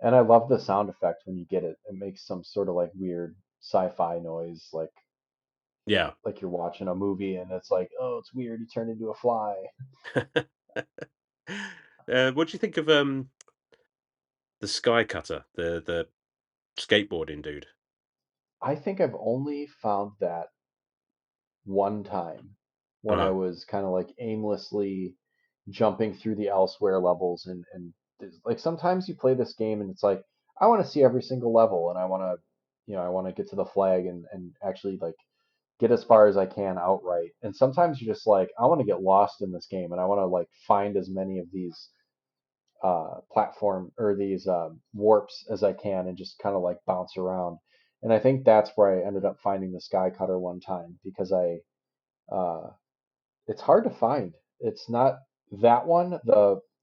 And I love the sound effect when you get it. It makes some sort of like weird sci-fi noise, Yeah. like you're watching a movie and it's like, oh, it's weird. You turn into a fly. What do you think of the Sky Cutter, the skateboarding dude? I think I've only found that one time when I Uh-huh. was kind of like aimlessly jumping through the elsewhere levels and like sometimes you play this game and it's like I want to see every single level and I want to get to the flag and actually like get as far as I can outright. And sometimes you're just like I want to get lost in this game and I want to like find as many of these platform or these warps as I can and just kind of like bounce around. And I think that's where I ended up finding the Sky Cutter one time because I uh, it's hard to find. It's not that one.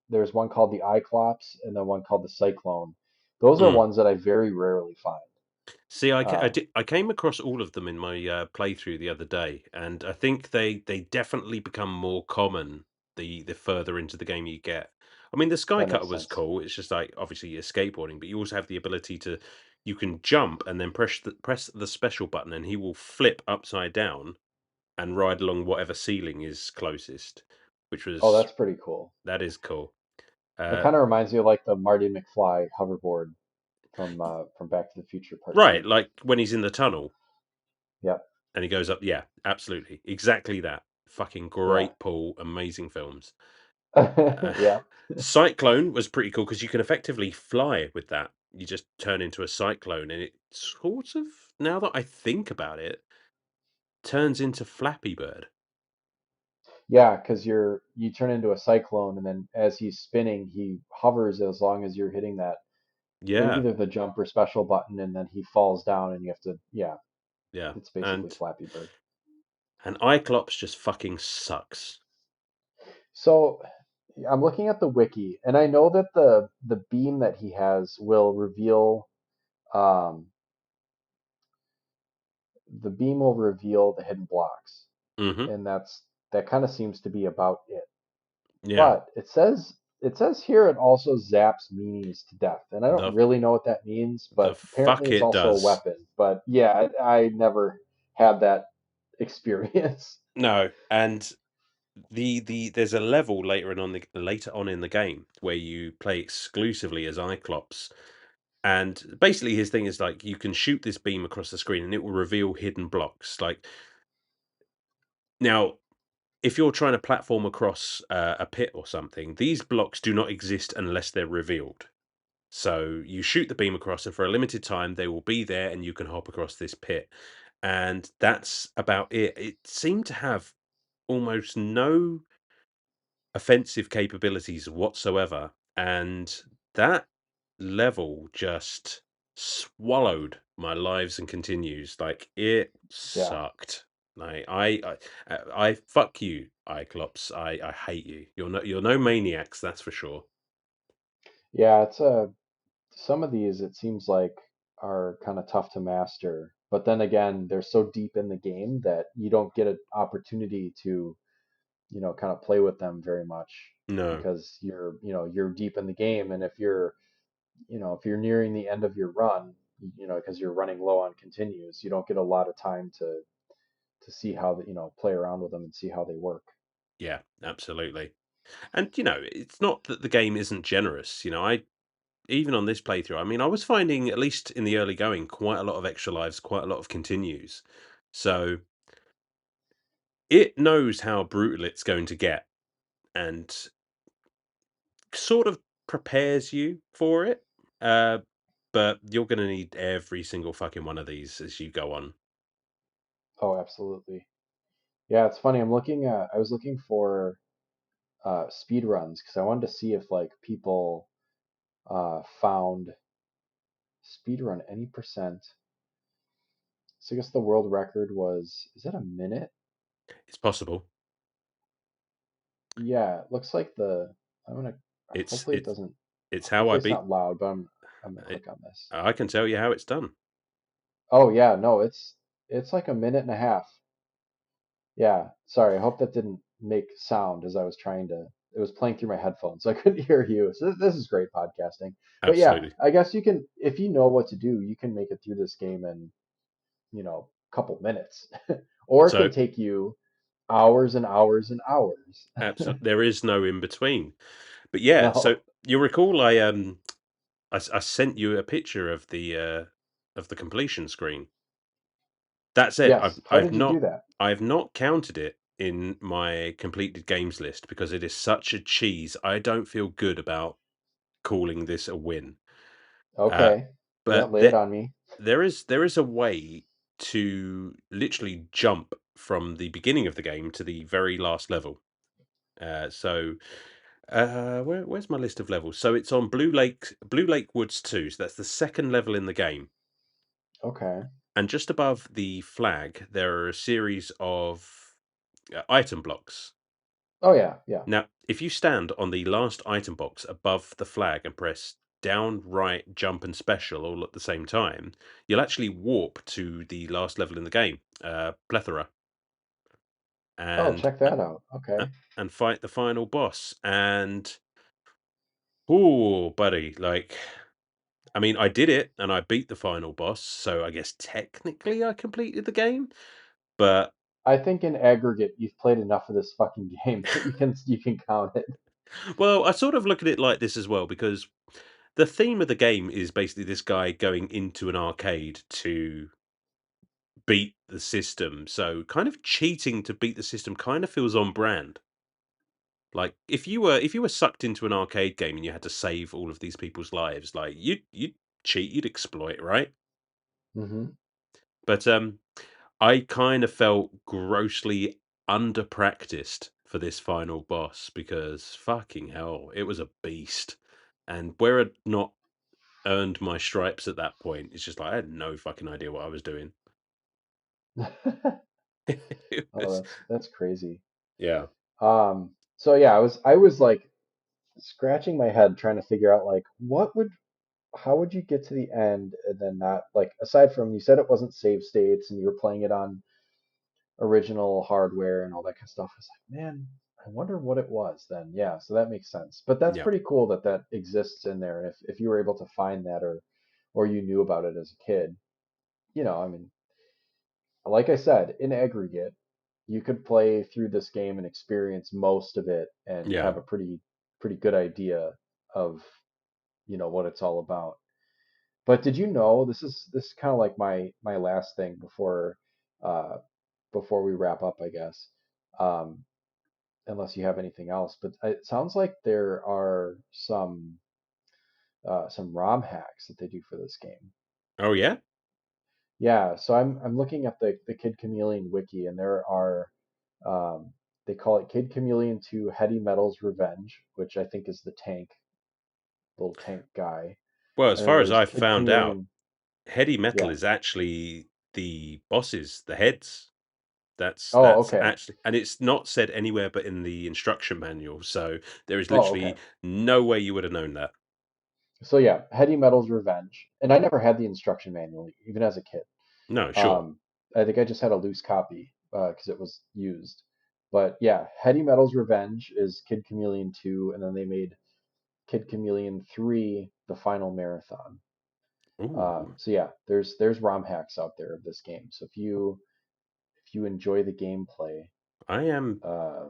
There's one called the Cyclops and then one called the Cyclone. Those are Mm. ones that I very rarely find. See, Um, I came across all of them in my playthrough the other day, and I think they definitely become more common the further into the game you get. I mean, the Sky that Cutter makes was sense. cool. It's just like obviously you're skateboarding, but you also have the ability to you can jump and then press the special button, and he will flip upside down and ride along whatever ceiling is closest, which Oh, was that's pretty cool. that is cool. It Uh, kind of reminds me of like the Marty McFly hoverboard from Back to the Future Part right, Two. like when he's in the tunnel. Yep. And he goes up, yeah, absolutely. Exactly that. Fucking Yeah. great Paul, amazing films. Yeah. Cyclone was pretty cool because you can effectively fly with that. You just turn into a cyclone, and it sort of, now that I think about it, turns into Flappy Bird. Yeah, because you turn into a cyclone, and then as he's spinning, he hovers as long as you're hitting that Yeah, either the jump or special button, and then he falls down, and you have to, yeah, yeah, it's basically and Flappy Bird. Iclops just fucking sucks. So I'm looking at the wiki, and I know that the beam that he has will reveal um, the beam will reveal the hidden blocks, Mhm. and that kind of seems to be about it. Yeah. But it says here it also zaps meanies to death, and I don't The really know what that means, the but apparently fuck it's it also a does. weapon. But yeah, I never had that experience. No, and there's a level later on in the game where you play exclusively as Cyclops, and basically his thing is like you can shoot this beam across the screen and it will reveal hidden blocks. Like now, if you're trying to platform across a pit or something, these blocks do not exist unless they're revealed. So you shoot the beam across, and for a limited time, they will be there, and you can hop across this pit. And that's about it. It seemed to have almost no offensive capabilities whatsoever, and that level just swallowed my lives and continues. Like it Yeah, sucked. Like I fuck you, Iclops. I hate you. You're no maniacs, that's for sure. yeah, it's a some of these it seems like are kind of tough to master, but then again, they're so deep in the game that you don't get an opportunity to, kind of play with them very much No, because you're deep in the game, and if you're nearing the end of your run, because you're running low on continues, you don't get a lot of time to see how play around with them and see how they work. yeah, absolutely. And it's not that the game isn't generous. I even on this playthrough, I mean, I was finding, at least in the early going, quite a lot of extra lives, quite a lot of continues. So it knows how brutal it's going to get and sort of prepares you for it. Uh, but you're going to need every single fucking one of these as you go on. Oh, absolutely. Yeah, it's funny. I was looking for speed runs because I wanted to see if like people found speed run any percent. So I guess the world record was, is that a minute? It's possible. Yeah, it looks like I'm gonna, It's hopefully it it's doesn't, it's how I hopefully it's beat. not loud, but I'm gonna It, click on this. I can tell you how it's done. Oh yeah, no, it's like a minute and a half. Yeah, sorry. I hope that didn't make sound as I was trying to. It was playing through my headphones, so I couldn't hear you. So this is great podcasting. But yeah, Absolutely. I guess you can, if you know what to do, you can make it through this game in, a couple minutes, or it So can take you hours and hours and hours. absolutely, there is no in between. But yeah, so No. you'll recall I sent you a picture of the completion screen. That said, Yes. How did you do that? I've not counted it in my completed games list because it is such a cheese. I don't feel good about calling this a win. Uh, Okay. Yeah, but lay it on me. there is a way to literally jump from the beginning of the game to the very last level. So where's my list of levels? So it's on Blue Lake Woods 2. So that's the second level in the game. Okay. And just above the flag, there are a series of item blocks. Oh yeah, yeah. Now, if you stand on the last item box above the flag and press down, right, jump, and special all at the same time, you'll actually warp to the last level in the game, Plethora, Oh, and check that out. uh, Okay. and fight the final boss. And oh, buddy, like I mean, I did it and I beat the final boss, so I guess technically I completed the game. But I think in aggregate, you've played enough of this fucking game that you can count it. well, I sort of look at it like this as well because the theme of the game is basically this guy going into an arcade to beat the system. So kind of cheating to beat the system kind of feels on brand. Like if you were sucked into an arcade game and you had to save all of these people's lives, like you'd cheat, you'd exploit, right? Hmm. But I kind of felt grossly under-practiced for this final boss because fucking hell, it was a beast. And where I'd not earned my stripes at that point, it's just like I had no fucking idea what I was doing. It Oh, was that's crazy. yeah. So yeah, I was like scratching my head trying to figure out like how would you get to the end and then not like aside from you said it wasn't save states and you were playing it on original hardware and all that kind of stuff. I was like, man, I wonder what it was then. Yeah, so that makes sense. But that's Yeah. pretty cool that that exists in there. And if you were able to find that or you knew about it as a kid, I mean, like I said, in aggregate, you could play through this game and experience most of it and Yeah. have a pretty good idea of, what it's all about. But did you know this is kind of like my last thing uh before we wrap up, I guess. Um Unless you have anything else, but it sounds like there are some ROM hacks that they do for this game. Oh yeah? Yeah, so I'm looking at the Kid Chameleon wiki, and there are um, they call it Kid Chameleon 2 Heady Metal's Revenge, which I think is the tank, little tank guy. Well, as And then far as there's I've Kid found out, Chameleon, heady metal yeah. is actually the bosses, the heads. That's Oh, that's okay. actually, and it's not said anywhere but in the instruction manual, so there is Oh, okay. literally no way you would have known that. So yeah, Heady Metal's Revenge, and I never had the instruction manual even as a kid. No, sure. Um, I think I just had a loose copy because it was used. But yeah, Heady Metal's Revenge is Kid Chameleon 2, and then they made Kid Chameleon 3, The Final Marathon. Ooh, So yeah, there's ROM hacks out there of this game. So if you enjoy the gameplay, I am uh,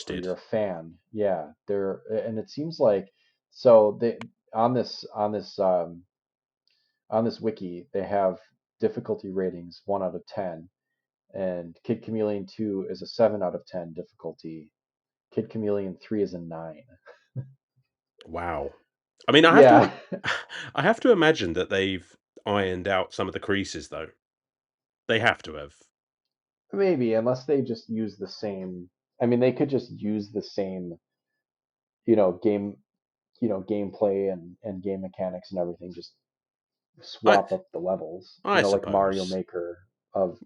or interested. you're a fan, yeah, there and it seems like so they on this wiki they have difficulty ratings 1 out of 10, and Kid Chameleon 2 is a 7 out of 10 difficulty. Kid Chameleon 3 is a 9. Wow. I mean, I have to Yeah, I have to imagine that they've ironed out some of the creases, though. They have to have. maybe unless they just use the same. I mean, they could just use the same, game, gameplay and game mechanics and everything. Just I swap up the levels, I like Mario suppose. Maker of,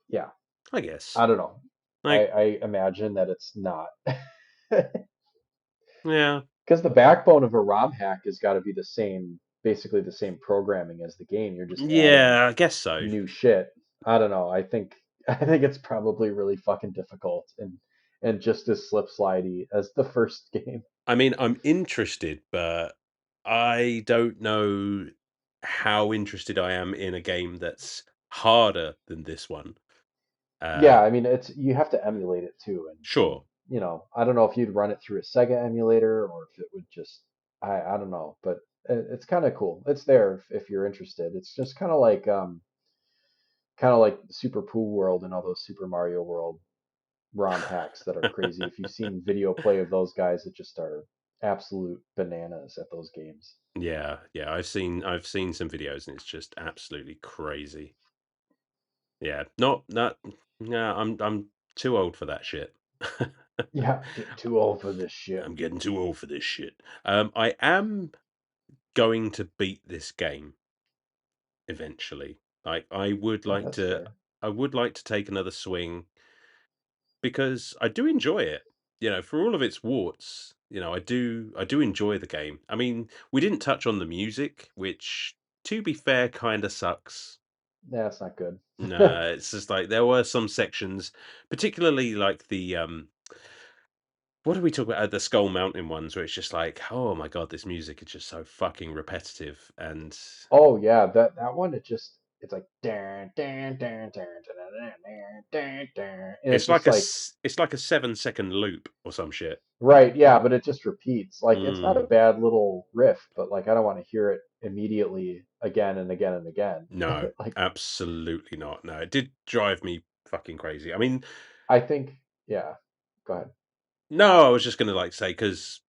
yeah. I guess. I don't know. I, Like, I imagine that it's not. yeah. Because the backbone of a ROM hack has got to be the same, basically the same programming as the game. You're just adding Yeah, I guess so. new shit. I don't know. I think it's probably really fucking difficult and just as slip slidey as the first game. I mean, I'm interested, but I don't know how interested I am in a game that's harder than this one. Yeah, Uh, I mean it's you have to emulate it too, and sure. I don't know if you'd run it through a Sega emulator or if it would just I don't know, but it's kind of cool. It's there if you're interested. It's just kind of like Super Pool World and all those Super Mario World ROM hacks that are crazy. If you've seen video play of those guys that just are absolute bananas at those games. Yeah, yeah, I've seen some videos and it's just absolutely crazy. Yeah, not yeah, I'm too old for that shit. Yeah, getting too old for this shit. I'm getting too old for this shit. I am going to beat this game eventually. Like Oh, that's fair. I would like to take another swing because I do enjoy it. For all of its warts, I do enjoy the game. I mean, we didn't touch on the music, which to be fair kind of sucks. Yeah, that's not good. No, it's just like there were some sections, particularly like the what do we talk about? The Skull Mountain ones, where it's just like, oh my god, this music is just so fucking repetitive, and Oh yeah, that one it's like dun, dun, dun, dun, dun, dun, dun, dun, dun, and it just like it's like a 7-second loop or some shit. right, yeah, but it just repeats. Like it's not a Mm, bad little riff, but like I don't want to hear it immediately again and again and again. no, Like absolutely not. No, it did drive me fucking crazy. I mean, I think, yeah. Go ahead. No, I was just gonna like say because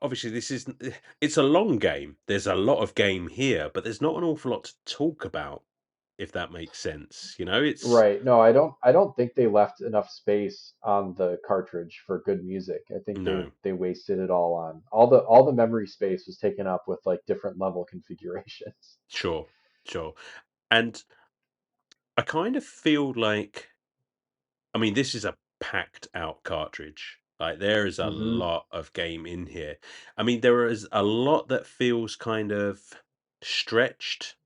obviously this is it's a long game. There's a lot of game here, but there's not an awful lot to talk about, if that makes sense. You know, it's Right. No, I don't think they left enough space on the cartridge for good music. I think they no, they wasted it all on all the memory space was taken up with like different level configurations. sure, sure. And I kind of feel like I mean, this is a packed out cartridge. Like there is a Hmm. lot of game in here. I mean, there is a lot that feels kind of stretched,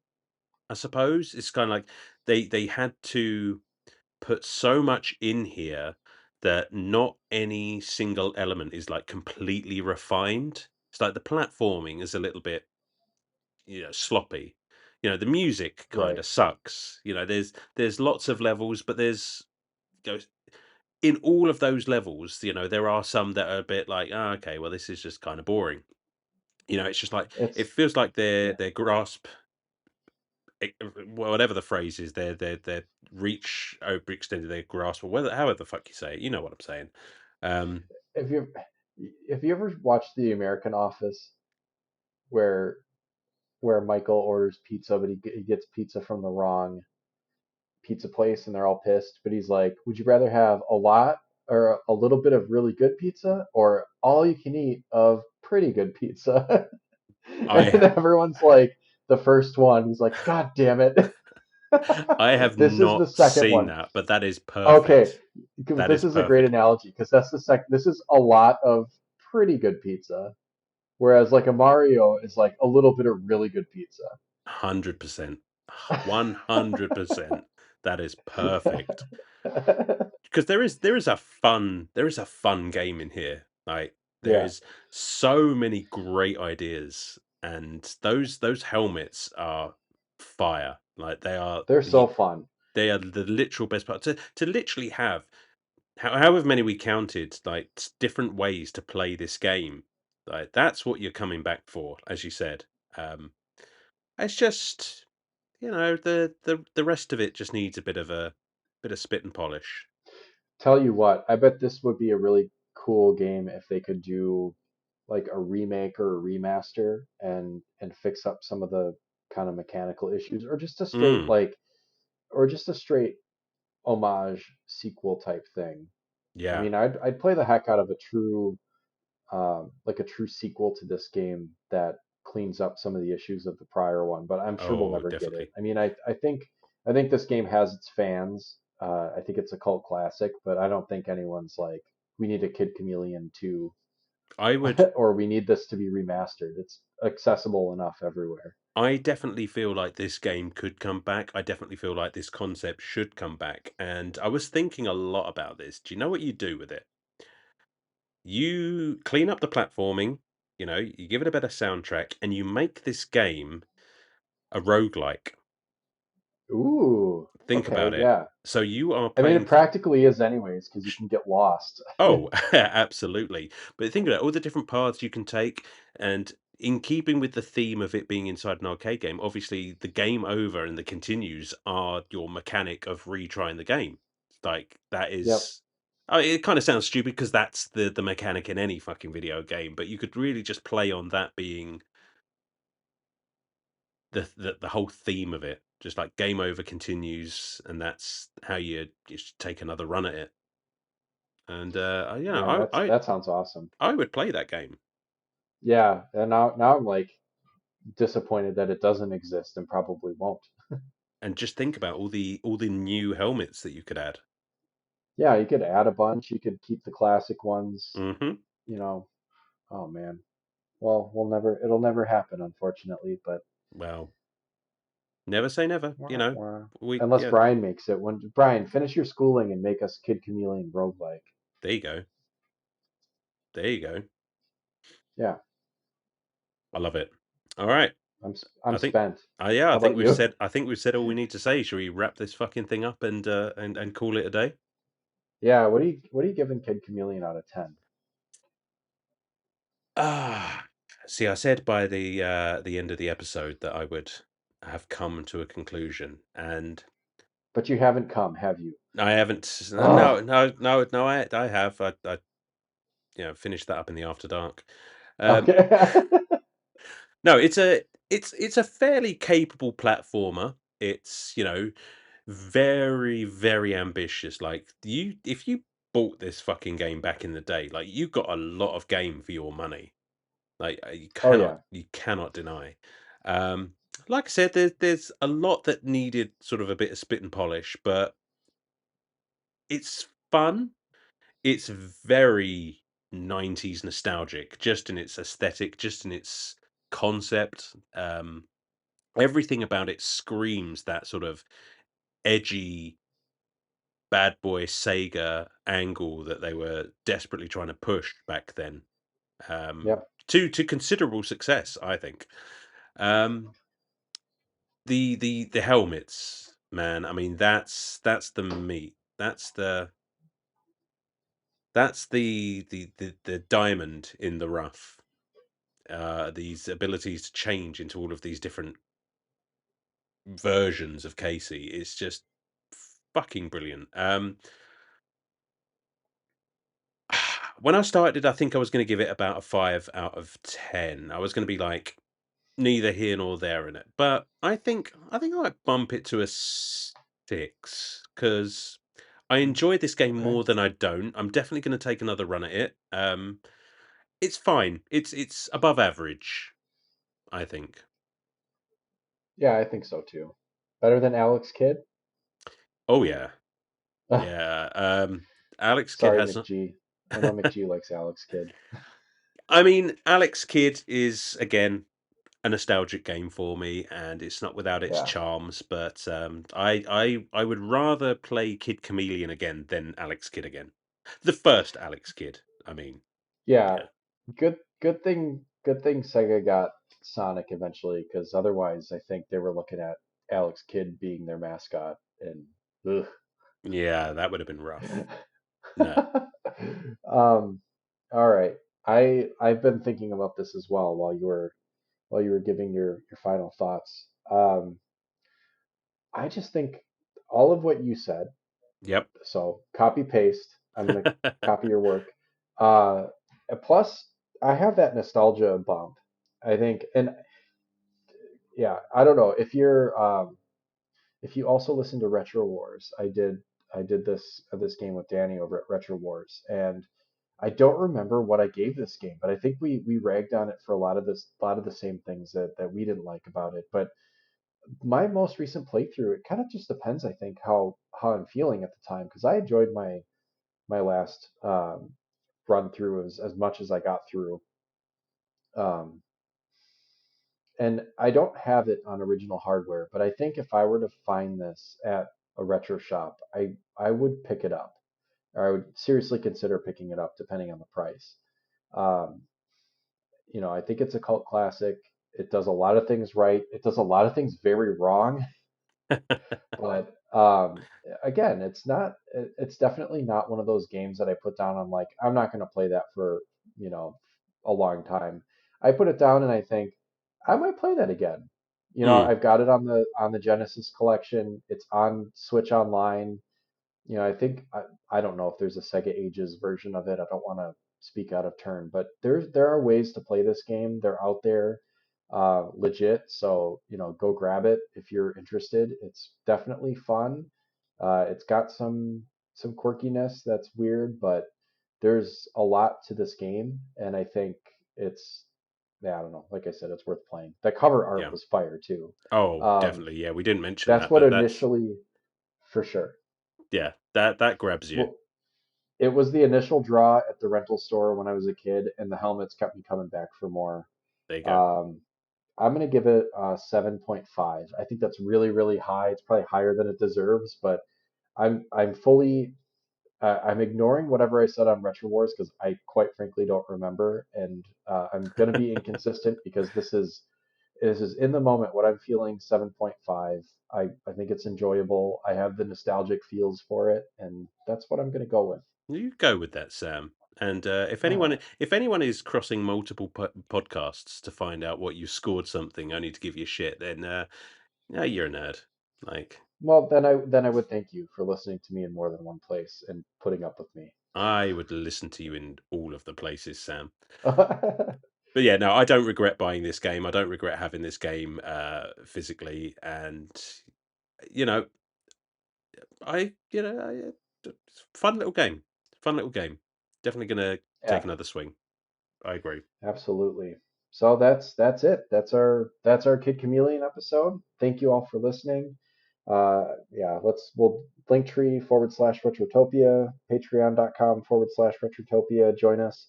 I suppose. It's kind of like they had to put so much in here that not any single element is like completely refined. It's like the platforming is a little bit, sloppy. The music kind Right. of sucks. There's lots of levels, but there's you know, in all of those levels, there are some that are a bit like, oh, okay, well, this is just kind of boring. It's just like it It's feels like their yeah. their grasp, whatever the phrase is, their reach overextended their grasp, or whether however the fuck you say it, you know what I'm saying. Um, If you if you ever watched The American Office where Michael orders pizza but he gets pizza from the wrong pizza place and they're all pissed, but he's like, "Would you rather have a lot or a little bit of really good pizza or all you can eat of pretty good pizza?" And I everyone's like, "The first one." He's like, "God damn it." I have This is the not second seen one. that, but that is Okay, perfect. That this is is a great perfect. analogy because that's the sec. This is a lot of pretty good pizza, whereas like a Mario is like a little bit of really good pizza. 100%. 100%. That is perfect. Because there is a fun game in here. Like there Yeah, is so many great ideas, and those helmets are fire. Like they're so fun. they are the literal best part. To literally have however many we counted, like different ways to play this game. Like that's what you're coming back for, as you said. Um, it's just the rest of it just needs a bit of spit and polish. Tell you what, I bet this would be a really cool game if they could do like a remake or a remaster and fix up some of the kind of mechanical issues or just a straight Mm, like or just a straight homage sequel type thing. I yeah. mean, I'd play the heck out of a true like a true sequel to this game that cleans up some of the issues of the prior one, but I'm sure we'll Oh, never get it. definitely. I mean, I think this game has its fans. I think it's a cult classic, but I don't think anyone's like, we need a Kid Chameleon 2 I would or we need this to be remastered. It's accessible enough everywhere. I definitely feel like this game could come back. I definitely feel like this concept should come back. And I was thinking a lot about this. Do you know what you do with it? You clean up the platforming, you give it a better soundtrack, and you make this game a roguelike. Ooh, Think okay, about it. yeah. So you are I mean, it playing practically is anyways, because you can get lost. Oh, absolutely. But think about it, all the different paths you can take, and in keeping with the theme of it being inside an arcade game, obviously the game over and the continues are your mechanic of retrying the game. Like that Yep. is it kind of sounds stupid because that's the mechanic in any fucking video game, but you could really just play on that being the whole theme of it. Just like game over continues, and that's how you just take another run at it. And Man, that sounds awesome. I would play that game. Yeah, and now I'm like disappointed that it doesn't exist and probably won't. And just think about all the new helmets that you could add. Yeah, you could add a bunch. You could keep the classic ones. Hmm. You know, oh man. Well, it'll never happen, unfortunately. But Well, never say never. wah, wah. We Unless yeah. Brian makes it. When Brian finish your schooling and make us Kid Chameleon roguelike. There you go. There you go. Yeah, I love it. All right. I'm I think. spent. Yeah. How about you? I think we've said all we need to say. Shall we wrap this fucking thing up and call it a day? Yeah, what are you giving Kid Chameleon out of 10? Ah. See, I said by the end of the episode that I would have come to a conclusion, and But you haven't come, have you? I haven't. No, Oh, no, no, no. I have. finish that up in the after dark. Um, Okay. no, it's a fairly capable platformer. It's very very ambitious. Like if you bought this fucking game back in the day, like you got a lot of game for your money. Like Oh yeah. you cannot deny. Um, like I said, there's a lot that needed sort of a bit of spit and polish, but it's fun. It's very 90s nostalgic, just in its aesthetic, just in its concept. Everything about it screams that sort of edgy bad boy Sega angle that they were desperately trying to push back then. Yep. To considerable success, I think. Um, the helmets, man. I mean, that's the meat. That's the diamond in the rough. These abilities to change into all of these different versions of Casey. It's just fucking brilliant. When I started, I think I was going to give it about a 5 out of 10. I was going to be like neither here nor there in it, but I think I might bump it to a 6 because I enjoy this game Okay. more than I don't. I'm definitely going to take another run at it. It's fine. It's above average, I think. Yeah, I think so too. Better than Alex Kidd? Oh yeah, yeah. Alex Kidd Sorry, has. McG. I know McG likes Alex Kidd. I mean, Alex Kidd is again a nostalgic game for me, and it's not without its Yeah. charms. But I would rather play Kid Chameleon again than Alex Kidd again. The first Alex Kidd, I mean. Yeah. Yeah. Good thing Sega got Sonic eventually, because otherwise I think they were looking at Alex Kidd being their mascot and ugh. Yeah, that would have been rough. No. Um, all right. I've been thinking about this as well while you were giving your final thoughts. I just think all of what you said, Yep. so copy paste. I'm gonna copy your work. Uh, plus, I have that nostalgia bump. I think, and yeah, I don't know if you also listen to Retro Wars. I did this game with Danny over at Retro Wars, and I don't remember what I gave this game, but I think we ragged on it for a lot of the same things that we didn't like about it. But my most recent playthrough, it kind of just depends, I think, how I'm feeling at the time, because I enjoyed my last run through as much as I got through. Um, and I don't have it on original hardware, but I think if I were to find this at a retro shop, I would pick it up, or I would seriously consider picking it up depending on the price. Um, I think it's a cult classic. It does a lot of things right. It does a lot of things very wrong. But again, it's definitely not one of those games that I put down. I'm like, I'm not going to play that for, you know, a long time. I put it down and I think I might play that again. Mm, I've got it on the Genesis collection. It's on Switch Online. I think I don't know if there's a Sega Ages version of it. I don't want to speak out of turn, but there are ways to play this game. They're out there, legit. So go grab it if you're interested. It's definitely fun. It's got some quirkiness that's weird, but there's a lot to this game, and I think it's yeah, I don't know. Like I said, it's worth playing. The cover art yeah. was fire too. Oh, Um, definitely. Yeah, we didn't mention that's that, what but that's initially, for sure. yeah, that grabs you. Well, it was the initial draw at the rental store when I was a kid, and the helmets kept me coming back for more. There you go. Um, I'm gonna give it a 7.5. I think that's really, really high. It's probably higher than it deserves, but I'm ignoring whatever I said on Retro Wars because I quite frankly don't remember, and I'm gonna be inconsistent because this is in the moment what I'm feeling. 7.5. I think it's enjoyable. I have the nostalgic feels for it, and that's what I'm gonna go with. You go with that, Sam. And if Yeah. anyone is crossing multiple podcasts to find out what you scored something only to give you shit, then yeah, you're a nerd. Like, Well, then I would thank you for listening to me in more than one place and putting up with me. I would listen to you in all of the places, Sam. But yeah, no, I don't regret buying this game. I don't regret having this game physically, and you know, it's a fun little game. Fun little game. Definitely gonna take Yeah. another swing. I agree. Absolutely. So that's it. That's our Kid Chameleon episode. Thank you all for listening. Yeah, we'll linktree/Retrotopia, patreon.com/Retrotopia. Join us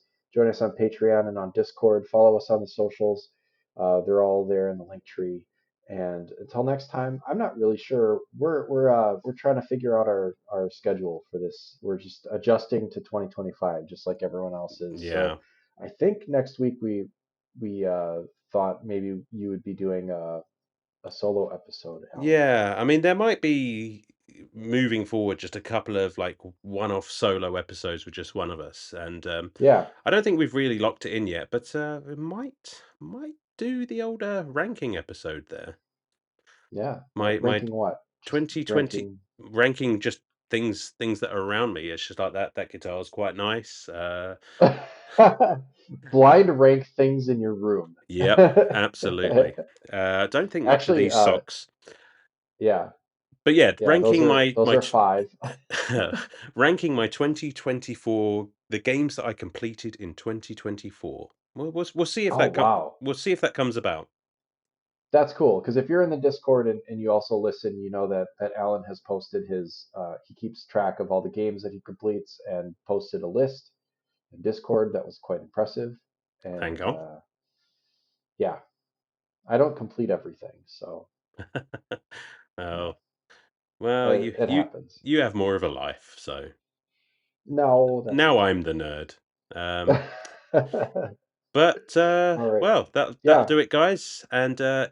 on Patreon and on Discord. Follow us on the socials. They're all there in the link tree. And until next time, I'm not really sure. We're trying to figure out our schedule for this. We're just adjusting to 2025, just like everyone else is. So Yeah. I think next week we thought maybe you would be doing a solo episode, Alan. Yeah, I mean, there might be moving forward just a couple of like one-off solo episodes with just one of us, and Yeah, I don't think we've really locked it in yet, but we might do the older ranking episode there. yeah. My Ranking what? Just 2020 ranking. ranking just things that are around me. It's just like that guitar is quite nice. Blind rank things in your room. Yep, absolutely. I don't think much of Actually, these socks. yeah, But yeah, yeah. Those are five. ranking my 2024 the games that I completed in 2024. We'll see if Oh wow. we'll see if that comes about. That's cool because if you're in the Discord and you also listen, you know that Alan has posted his he keeps track of all the games that he completes and posted a list in Discord that was quite impressive. Hang And on. yeah, I don't complete everything, so Oh, yeah, well, it happens. you have more of a life, so No, that's now not I'm true. the nerd. Um, but All right. well, that'll Yeah. do it, guys. And Yeah.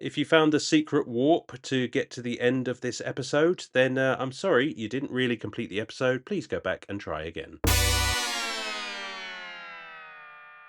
if you found the secret warp to get to the end of this episode, then I'm sorry you didn't really complete the episode. Please go back and try again.